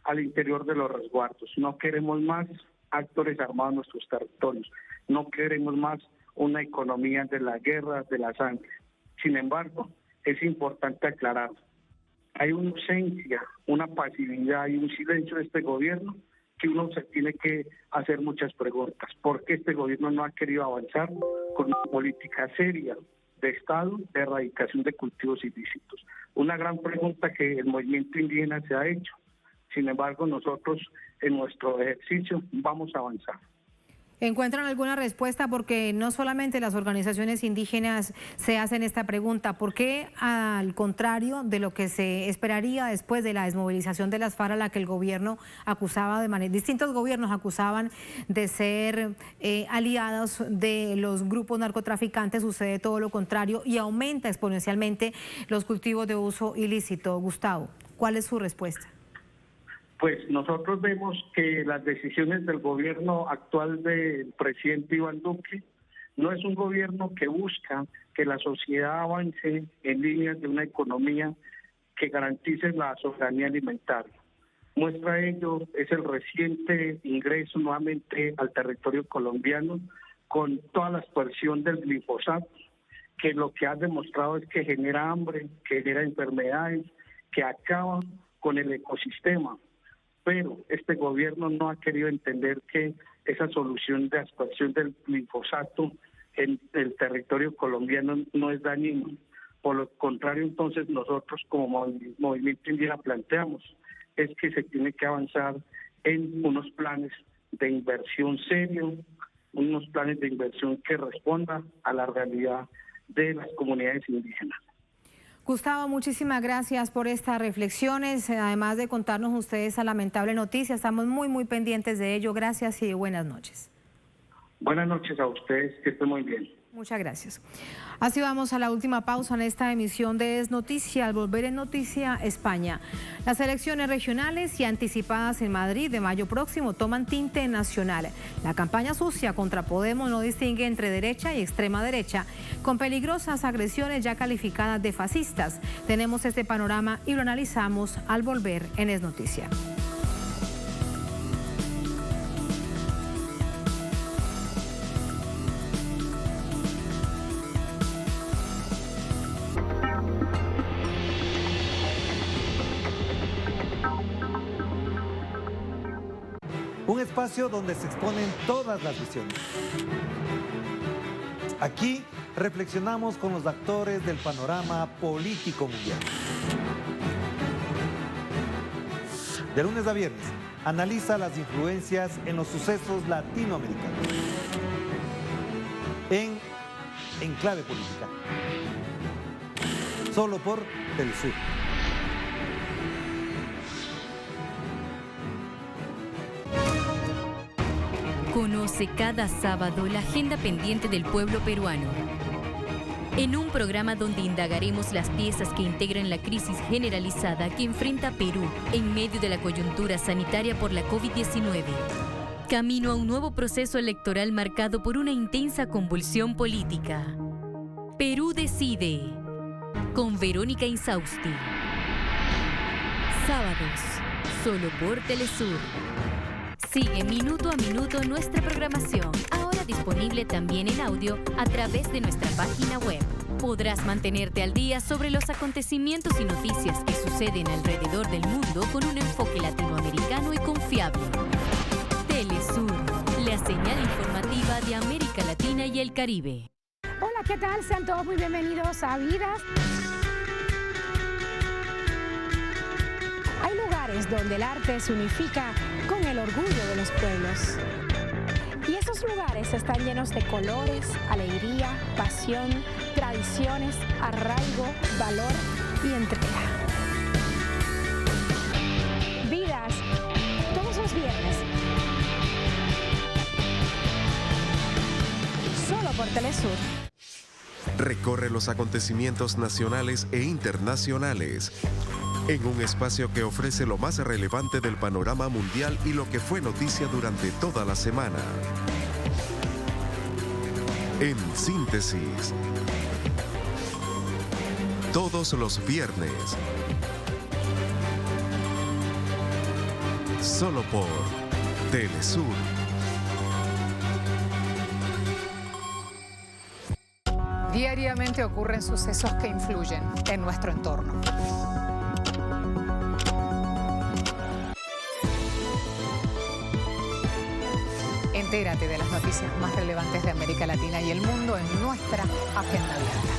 al interior de los resguardos. No queremos más actores armados en nuestros territorios, no queremos más una economía de la guerra, de la sangre. Sin embargo, es importante aclarar, hay una ausencia, una pasividad y un silencio de este gobierno que uno se tiene que hacer muchas preguntas. ¿Por qué este gobierno no ha querido avanzar con una política seria de Estado de erradicación de cultivos ilícitos? Una gran pregunta que el movimiento indígena se ha hecho. Sin embargo, nosotros en nuestro ejercicio vamos a avanzar. ¿Encuentran alguna respuesta? Porque no solamente las organizaciones indígenas se hacen esta pregunta. ¿Por qué, al contrario de lo que se esperaría después de la desmovilización de las FARC, a la que el gobierno acusaba distintos gobiernos acusaban de ser aliados de los grupos narcotraficantes, sucede todo lo contrario y aumenta exponencialmente los cultivos de uso ilícito? Gustavo, ¿cuál es su respuesta? Pues nosotros vemos que las decisiones del gobierno actual del presidente Iván Duque no es un gobierno que busca que la sociedad avance en líneas de una economía que garantice la soberanía alimentaria. Muestra de ello es el reciente ingreso nuevamente al territorio colombiano con toda la aspersión del glifosato, que lo que ha demostrado es que genera hambre, que genera enfermedades, que acaba con el ecosistema. Pero este gobierno no ha querido entender que esa solución de aspersión del glifosato en el territorio colombiano no es dañino. Por lo contrario, entonces nosotros como movimiento indígena planteamos es que se tiene que avanzar en unos planes de inversión serio, unos planes de inversión que respondan a la realidad de las comunidades indígenas. Gustavo, muchísimas gracias por estas reflexiones, además de contarnos ustedes esa lamentable noticia. Estamos muy pendientes de ello. Gracias y buenas noches. Buenas noches a ustedes, que estén muy bien. Muchas gracias. Así vamos a la última pausa en esta emisión de Es Noticia. Al volver en Noticia España, las elecciones regionales y anticipadas en Madrid de mayo próximo toman tinte nacional. La campaña sucia contra Podemos no distingue entre derecha y extrema derecha, con peligrosas agresiones ya calificadas de fascistas. Tenemos este panorama y lo analizamos al volver en Es Noticia. Un espacio donde se exponen todas las visiones. Aquí reflexionamos con los actores del panorama político mundial. De lunes a viernes, analiza las influencias en los sucesos latinoamericanos. En Clave Política. Solo por Telesur. Conoce cada sábado la agenda pendiente del pueblo peruano. En un programa donde indagaremos las piezas que integran la crisis generalizada que enfrenta Perú en medio de la coyuntura sanitaria por la COVID-19. Camino a un nuevo proceso electoral marcado por una intensa convulsión política. Perú decide. Con Verónica Insausti. Sábados, solo por Telesur. Sigue minuto a minuto nuestra programación, ahora disponible también en audio a través de nuestra página web. Podrás mantenerte al día sobre los acontecimientos y noticias que suceden alrededor del mundo con un enfoque latinoamericano y confiable. Telesur, la señal informativa de América Latina y el Caribe. Hola, ¿qué tal? Sean todos muy bienvenidos a Vidas. Hay lugares donde el arte se unifica con el orgullo de los pueblos. Y esos lugares están llenos de colores, alegría, pasión, tradiciones, arraigo, valor y entrega. Vidas, todos los viernes. Solo por Telesur. Recorre los acontecimientos nacionales e internacionales en un espacio que ofrece lo más relevante del panorama mundial y lo que fue noticia durante toda la semana. En síntesis, todos los viernes, solo por Telesur. Diariamente ocurren sucesos que influyen en nuestro entorno. Entérate de las noticias más relevantes de América Latina y el mundo en nuestra agenda abierta.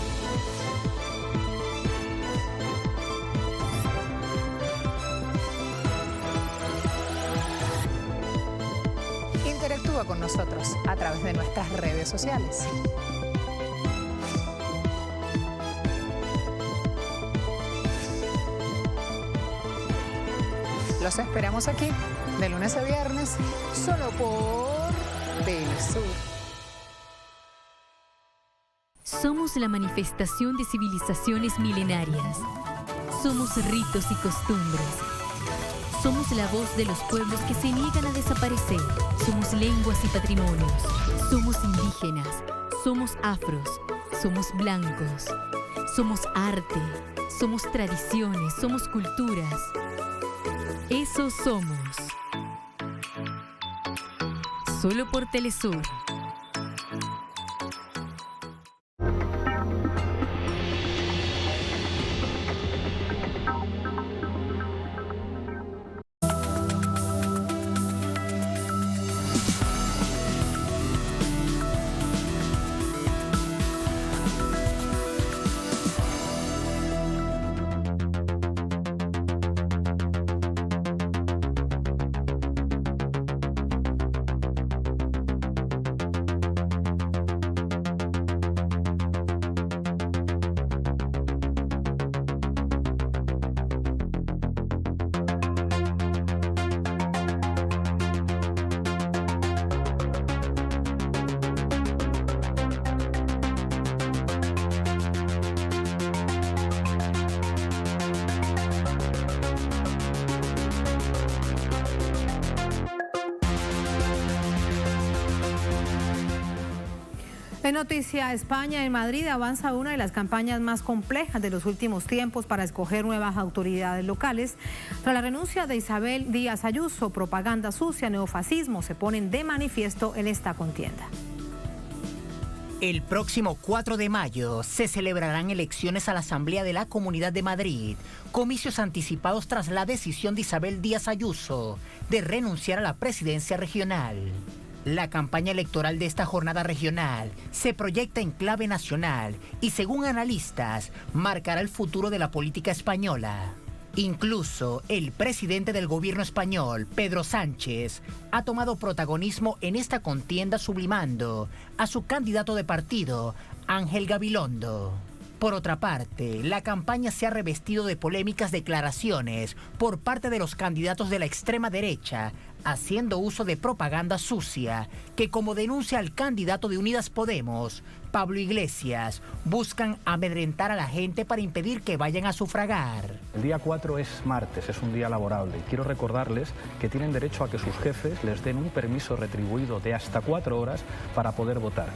Interactúa con nosotros a través de nuestras redes sociales. Los esperamos aquí, de lunes a viernes, solo por Telesur. Somos la manifestación de civilizaciones milenarias. Somos ritos y costumbres. Somos la voz de los pueblos que se niegan a desaparecer. Somos lenguas y patrimonios. Somos indígenas. Somos afros. Somos blancos. Somos arte. Somos tradiciones. Somos culturas. Eso somos. Solo por Telesur. En Noticia España, en Madrid avanza una de las campañas más complejas de los últimos tiempos para escoger nuevas autoridades locales. Tras la renuncia de Isabel Díaz Ayuso, propaganda sucia, neofascismo se ponen de manifiesto en esta contienda. El próximo 4 de mayo se celebrarán elecciones a la Asamblea de la Comunidad de Madrid, comicios anticipados tras la decisión de Isabel Díaz Ayuso de renunciar a la presidencia regional. La campaña electoral de esta jornada regional se proyecta en clave nacional y, según analistas, marcará el futuro de la política española. Incluso el presidente del gobierno español, Pedro Sánchez, ha tomado protagonismo en esta contienda sublimando a su candidato de partido, Ángel Gabilondo. Por otra parte, la campaña se ha revestido de polémicas declaraciones por parte de los candidatos de la extrema derecha, haciendo uso de propaganda sucia, que, como denuncia el candidato de Unidas Podemos, Pablo Iglesias buscan amedrentar a la gente para impedir que vayan a sufragar. El día 4 es martes, es un día laborable. Quiero recordarles que tienen derecho a que sus jefes les den un permiso retribuido de hasta 4 horas para poder votar.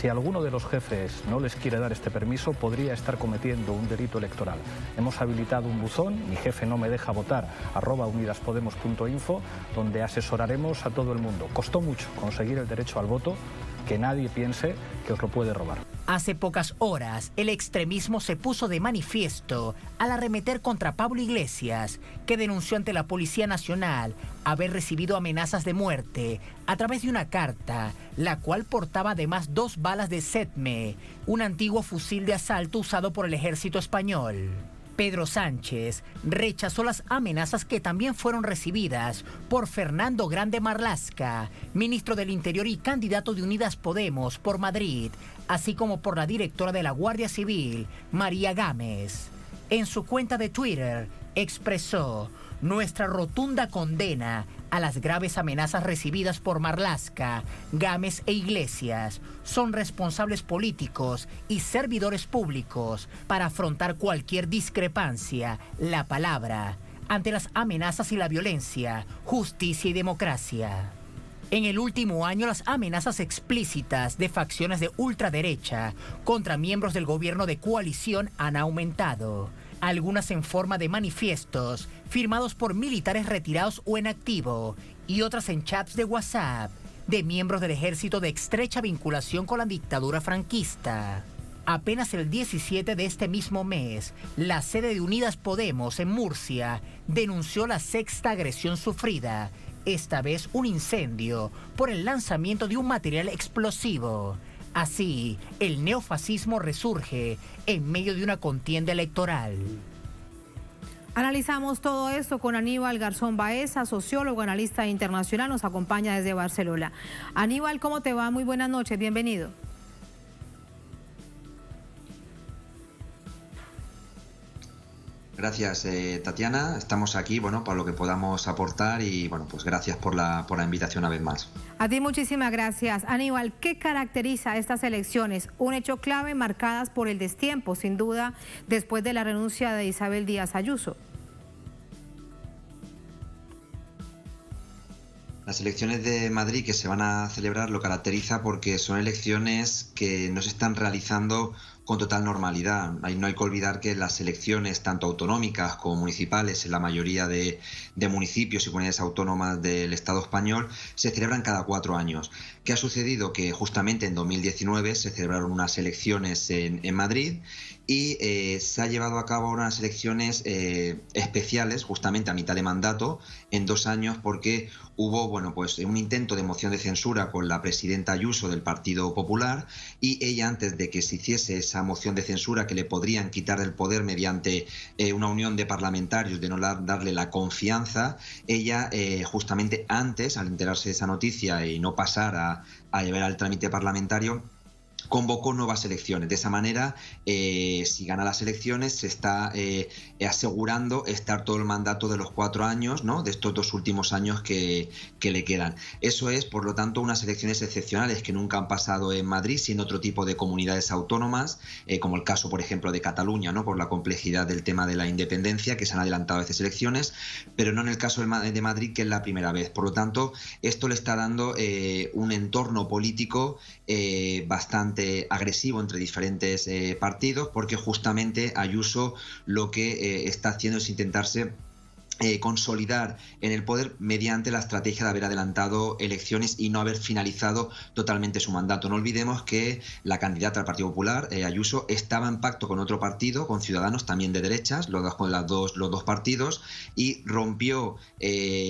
Si alguno de los jefes no les quiere dar este permiso, podría estar cometiendo un delito electoral. Hemos habilitado un buzón, mi jefe no me deja votar, @unidaspodemos.info, donde asesoraremos a todo el mundo. Costó mucho conseguir el derecho al voto, que nadie piense que os lo puede robar. Hace pocas horas, el extremismo se puso de manifiesto al arremeter contra Pablo Iglesias, que denunció ante la Policía Nacional haber recibido amenazas de muerte a través de una carta, la cual portaba además 2 balas de Setme, un antiguo fusil de asalto usado por el ejército español. Pedro Sánchez rechazó las amenazas que también fueron recibidas por Fernando Grande Marlaska, ministro del Interior y candidato de Unidas Podemos por Madrid, así como por la directora de la Guardia Civil, María Gámez. En su cuenta de Twitter expresó nuestra rotunda condena a las graves amenazas recibidas por Marlaska, Gámez e Iglesias. Son responsables políticos y servidores públicos para afrontar cualquier discrepancia, la palabra, ante las amenazas y la violencia, justicia y democracia. En el último año, las amenazas explícitas de facciones de ultraderecha contra miembros del gobierno de coalición han aumentado. Algunas en forma de manifiestos firmados por militares retirados o en activo, y otras en chats de WhatsApp de miembros del ejército de estrecha vinculación con la dictadura franquista. Apenas el 17 de este mismo mes, la sede de Unidas Podemos en Murcia denunció la 6ª agresión sufrida, esta vez un incendio por el lanzamiento de un material explosivo. Así, el neofascismo resurge en medio de una contienda electoral. Analizamos todo esto con Aníbal Garzón Baeza, sociólogo, analista internacional, nos acompaña desde Barcelona. Aníbal, ¿cómo te va? Muy buenas noches, bienvenido. Gracias, Tatiana. Estamos aquí, para lo que podamos aportar y, pues gracias por la invitación una vez más. A ti muchísimas gracias. Aníbal, ¿qué caracteriza estas elecciones? Un hecho clave marcadas por el destiempo, sin duda, después de la renuncia de Isabel Díaz Ayuso. Las elecciones de Madrid que se van a celebrar lo caracteriza porque son elecciones que no se están realizando con total normalidad. No hay que olvidar que las elecciones, tanto autonómicas como municipales, en la mayoría de municipios y comunidades autónomas del Estado español, se celebran cada 4 años. ¿Qué ha sucedido? Que justamente en 2019 se celebraron unas elecciones en Madrid y se ha llevado a cabo unas elecciones especiales justamente a mitad de mandato en 2 años porque hubo un intento de moción de censura con la presidenta Ayuso del Partido Popular y ella, antes de que se hiciese esa moción de censura que le podrían quitar el poder mediante una unión de parlamentarios de no darle la confianza, ella justamente antes, al enterarse de esa noticia y no pasar a llevar al trámite parlamentario, convocó nuevas elecciones. De esa manera, si gana las elecciones, se está asegurando estar todo el mandato de los 4 años, ¿no?, de estos 2 últimos años que le quedan. Eso es, por lo tanto, unas elecciones excepcionales que nunca han pasado en Madrid, sino otro tipo de comunidades autónomas, como el caso, por ejemplo, de Cataluña, ¿no?, por la complejidad del tema de la independencia, que se han adelantado a veces elecciones, pero no en el caso de Madrid, que es la primera vez. Por lo tanto, esto le está dando un entorno político bastante agresivo entre diferentes partidos, porque justamente Ayuso lo que está haciendo es intentarse consolidar en el poder mediante la estrategia de haber adelantado elecciones y no haber finalizado totalmente su mandato. No olvidemos que la candidata del Partido Popular, Ayuso, estaba en pacto con otro partido, con Ciudadanos, también de derechas, los dos partidos, y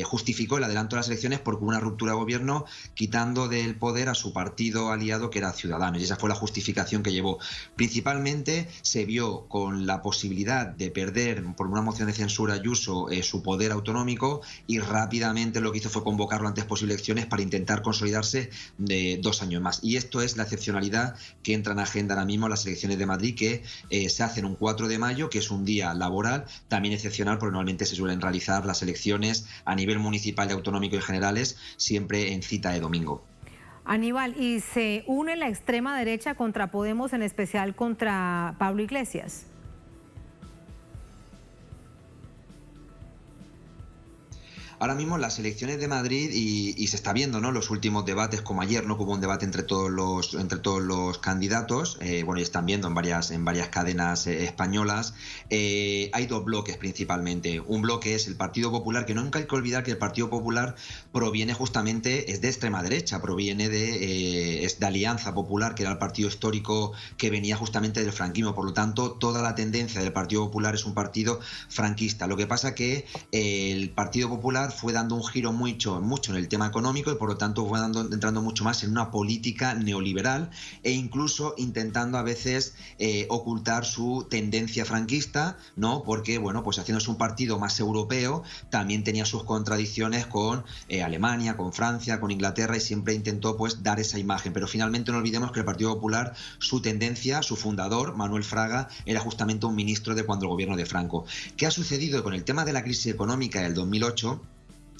justificó el adelanto de las elecciones porque hubo una ruptura de gobierno quitando del poder a su partido aliado, que era Ciudadanos, y esa fue la justificación que llevó. Principalmente se vio con la posibilidad de perder por una moción de censura Ayuso su poder autonómico, y rápidamente lo que hizo fue convocar lo antes posible elecciones para intentar consolidarse de 2 años más. Y esto es la excepcionalidad que entra en agenda ahora mismo las elecciones de Madrid, que se hacen un 4 de mayo, que es un día laboral, también excepcional porque normalmente se suelen realizar las elecciones a nivel municipal y autonómico y generales siempre en cita de domingo. Aníbal, ¿y se une la extrema derecha contra Podemos, en especial contra Pablo Iglesias? Ahora mismo las elecciones de Madrid y se está viendo, ¿no? Los últimos debates, como ayer, ¿no? Hubo un debate entre todos los candidatos, bueno, y están viendo en varias cadenas españolas. Hay dos bloques principalmente. Un bloque es el Partido Popular, que nunca hay que olvidar que el Partido Popular proviene justamente, es de extrema derecha, proviene es de Alianza Popular, que era el partido histórico que venía justamente del franquismo. Por lo tanto, toda la tendencia del Partido Popular es un partido franquista. Lo que pasa que el Partido Popular fue dando un giro mucho en el tema económico y por lo tanto fue entrando mucho más en una política neoliberal e incluso intentando a veces ocultar su tendencia franquista, ¿no? Porque, bueno, pues haciéndose un partido más europeo, también tenía sus contradicciones con Alemania, con Francia, con Inglaterra, y siempre intentó pues dar esa imagen. Pero finalmente no olvidemos que el Partido Popular, su tendencia, su fundador, Manuel Fraga, era justamente un ministro de cuando el gobierno de Franco. ¿Qué ha sucedido con el tema de la crisis económica del 2008?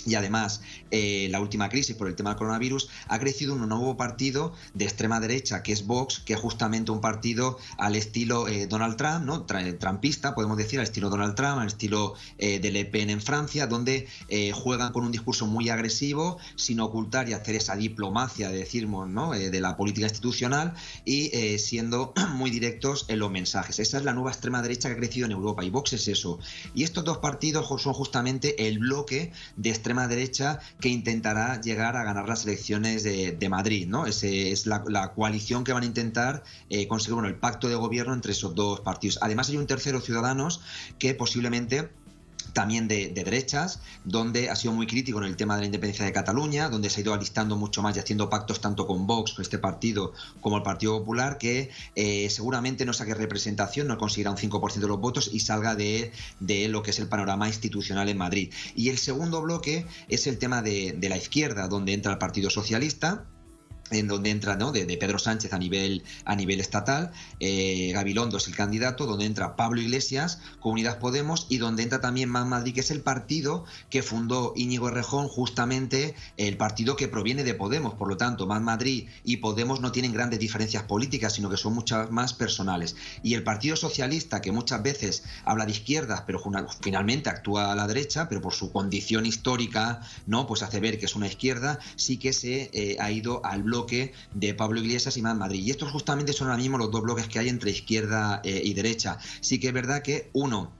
Y además, la última crisis por el tema del coronavirus, ha crecido un nuevo partido de extrema derecha, que es Vox, que es justamente un partido al estilo Donald Trump, ¿no? Trumpista, podemos decir, al estilo Donald Trump, al estilo de Le Pen en Francia, donde juegan con un discurso muy agresivo, sin ocultar y hacer esa diplomacia, decimos, ¿no? De la política institucional y siendo muy directos en los mensajes. Esa es la nueva extrema derecha que ha crecido en Europa, y Vox es eso. Y estos dos partidos son justamente el bloque de extrema derecha que intentará llegar a ganar las elecciones de Madrid, ¿no? Ese es la coalición que van a intentar conseguir, bueno, el pacto de gobierno entre esos dos partidos. Además hay un tercero, Ciudadanos, que posiblemente también de derechas, donde ha sido muy crítico en el tema de la independencia de Cataluña, donde se ha ido alistando mucho más y haciendo pactos tanto con Vox, con este partido, como el Partido Popular, que seguramente no saque representación, no conseguirá un 5% de los votos y salga de lo que es el panorama institucional en Madrid. Y el segundo bloque es el tema de la izquierda, donde entra el Partido Socialista, en donde entra, ¿no? de Pedro Sánchez a nivel estatal, Gabilondo es el candidato, donde entra Pablo Iglesias con Unidas Podemos, y donde entra también Más Madrid, que es el partido que fundó Íñigo Errejón, justamente el partido que proviene de Podemos. Por lo tanto, Más Madrid y Podemos no tienen grandes diferencias políticas, sino que son muchas más personales. Y el Partido Socialista, que muchas veces habla de izquierdas, pero finalmente actúa a la derecha, pero por su condición histórica, ¿no? Pues hace ver que es una izquierda, sí que se ha ido al bloque de Pablo Iglesias y Más Madrid. Y estos justamente son ahora mismo los dos bloques que hay entre izquierda y derecha. Sí que es verdad que uno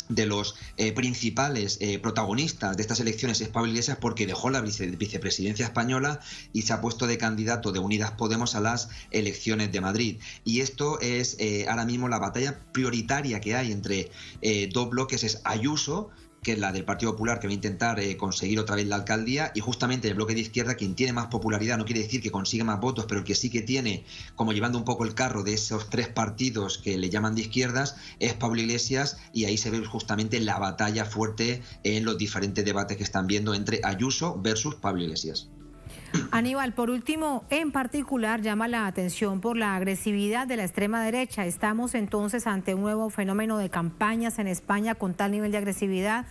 de los principales protagonistas de estas elecciones es Pablo Iglesias, porque dejó la vicepresidencia española y se ha puesto de candidato de Unidas Podemos a las elecciones de Madrid. Y esto es ahora mismo la batalla prioritaria que hay entre dos bloques. Es Ayuso, que es la del Partido Popular, que va a intentar conseguir otra vez la alcaldía, y justamente el bloque de izquierda, quien tiene más popularidad, no quiere decir que consigue más votos, pero el que sí que tiene como llevando un poco el carro de esos tres partidos que le llaman de izquierdas, es Pablo Iglesias, y ahí se ve justamente la batalla fuerte en los diferentes debates que están viendo entre Ayuso versus Pablo Iglesias. Aníbal, por último, en particular llama la atención por la agresividad de la extrema derecha. ¿Estamos entonces ante un nuevo fenómeno de campañas en España con tal nivel de agresividad?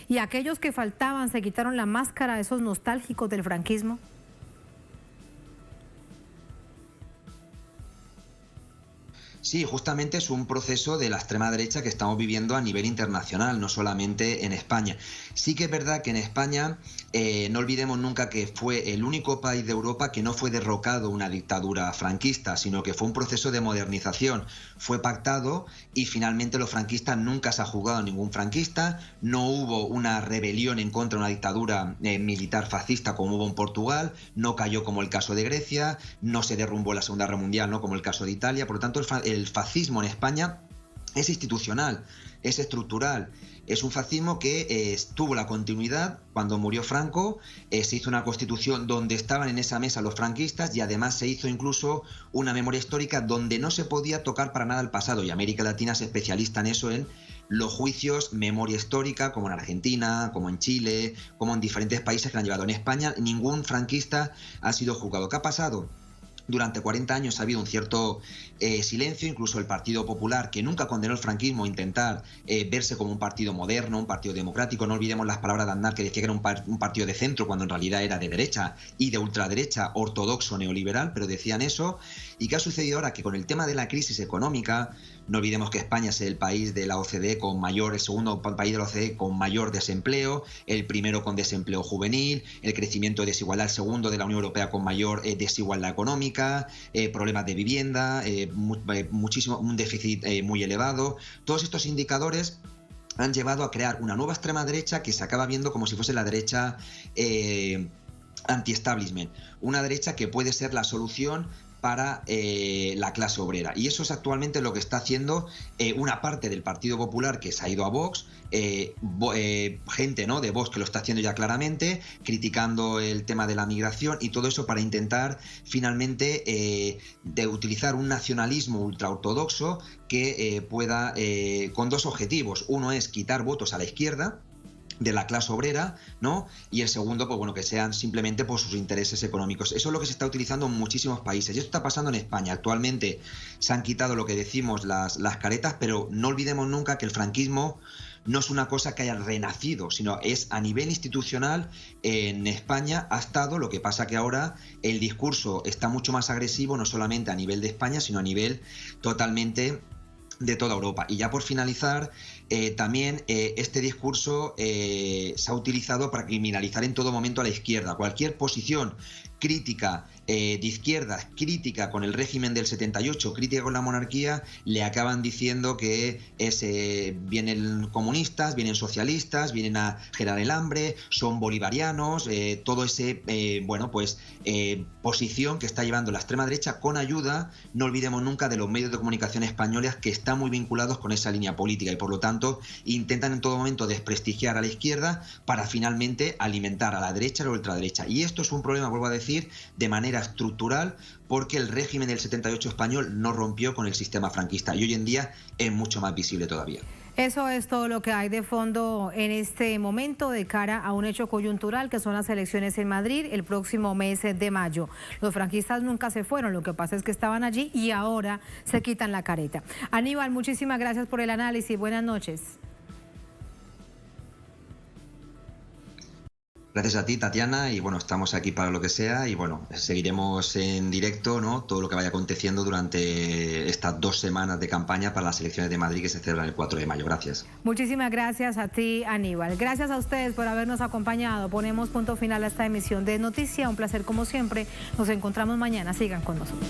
¿Y aquellos que faltaban se quitaron la máscara, esos nostálgicos del franquismo? Sí, justamente es un proceso de la extrema derecha que estamos viviendo a nivel internacional, no solamente en España. Sí que es verdad que en España, no olvidemos nunca que fue el único país de Europa que no fue derrocado una dictadura franquista, sino que fue un proceso de modernización. Fue pactado y finalmente los franquistas nunca se ha juzgado a ningún franquista, no hubo una rebelión en contra de una dictadura militar fascista como hubo en Portugal, no cayó como el caso de Grecia, no se derrumbó la Segunda Guerra Mundial, ¿no? Como el caso de Italia. Por lo tanto, el fascismo en España es institucional, es estructural. Es un fascismo que tuvo la continuidad cuando murió Franco, se hizo una constitución donde estaban en esa mesa los franquistas, y además se hizo incluso una memoria histórica donde no se podía tocar para nada el pasado, y América Latina es especialista en eso, en los juicios, memoria histórica, como en Argentina, como en Chile, como en diferentes países que la han llevado. En España ningún franquista ha sido juzgado. ¿Qué ha pasado? Durante 40 años ha habido un cierto silencio, incluso el Partido Popular, que nunca condenó el franquismo, intentar verse como un partido moderno, un partido democrático. No olvidemos las palabras de Aznar, que decía que era un partido de centro, cuando en realidad era de derecha y de ultraderecha, ortodoxo, neoliberal, pero decían eso. ¿Y qué ha sucedido ahora? Que con el tema de la crisis económica, no olvidemos que España es el país de la OCDE con mayor, el segundo país de la OCDE con mayor desempleo, el primero con desempleo juvenil, el crecimiento de desigualdad, el segundo de la Unión Europea con mayor desigualdad económica, problemas de vivienda, muchísimo, un déficit muy elevado. Todos estos indicadores han llevado a crear una nueva extrema derecha que se acaba viendo como si fuese la derecha anti-establishment, una derecha que puede ser la solución para la clase obrera. Y eso es actualmente lo que está haciendo una parte del Partido Popular, que se ha ido a Vox, gente, ¿no?, de Vox que lo está haciendo ya claramente, criticando el tema de la migración y todo eso para intentar finalmente de utilizar un nacionalismo ultraortodoxo que pueda, con dos objetivos. Uno es quitar votos a la izquierda de la clase obrera, ¿no? Y el segundo, pues bueno, que sean simplemente por sus intereses económicos. Eso es lo que se está utilizando en muchísimos países. Y esto está pasando en España. Actualmente se han quitado lo que decimos las caretas, pero no olvidemos nunca que el franquismo no es una cosa que haya renacido, sino es a nivel institucional. En España ha estado, lo que pasa que ahora el discurso está mucho más agresivo, no solamente a nivel de España, sino a nivel totalmente de toda Europa. Y ya por finalizar, también este discurso se ha utilizado para criminalizar en todo momento a la izquierda. Cualquier posición crítica de izquierdas, crítica con el régimen del 78, crítica con la monarquía, le acaban diciendo que vienen comunistas, vienen socialistas, vienen a generar el hambre, son bolivarianos, todo ese, posición que está llevando la extrema derecha con ayuda, no olvidemos nunca, de los medios de comunicación españoles, que están muy vinculados con esa línea política y por lo tanto intentan en todo momento desprestigiar a la izquierda para finalmente alimentar a la derecha o a la ultraderecha. Y esto es un problema, vuelvo a decir, de manera estructural, porque el régimen del 78 español no rompió con el sistema franquista y hoy en día es mucho más visible todavía. Eso es todo lo que hay de fondo en este momento de cara a un hecho coyuntural que son las elecciones en Madrid el próximo mes de mayo. Los franquistas nunca se fueron, lo que pasa es que estaban allí y ahora se quitan la careta. Aníbal, muchísimas gracias por el análisis. Buenas noches. Gracias a ti, Tatiana, y bueno, estamos aquí para lo que sea y bueno, seguiremos en directo, ¿no?, todo lo que vaya aconteciendo durante estas 2 semanas de campaña para las elecciones de Madrid que se celebran el 4 de mayo. Gracias. Muchísimas gracias a ti, Aníbal. Gracias a ustedes por habernos acompañado. Ponemos punto final a esta emisión de Noticia. Un placer como siempre. Nos encontramos mañana. Sigan con nosotros.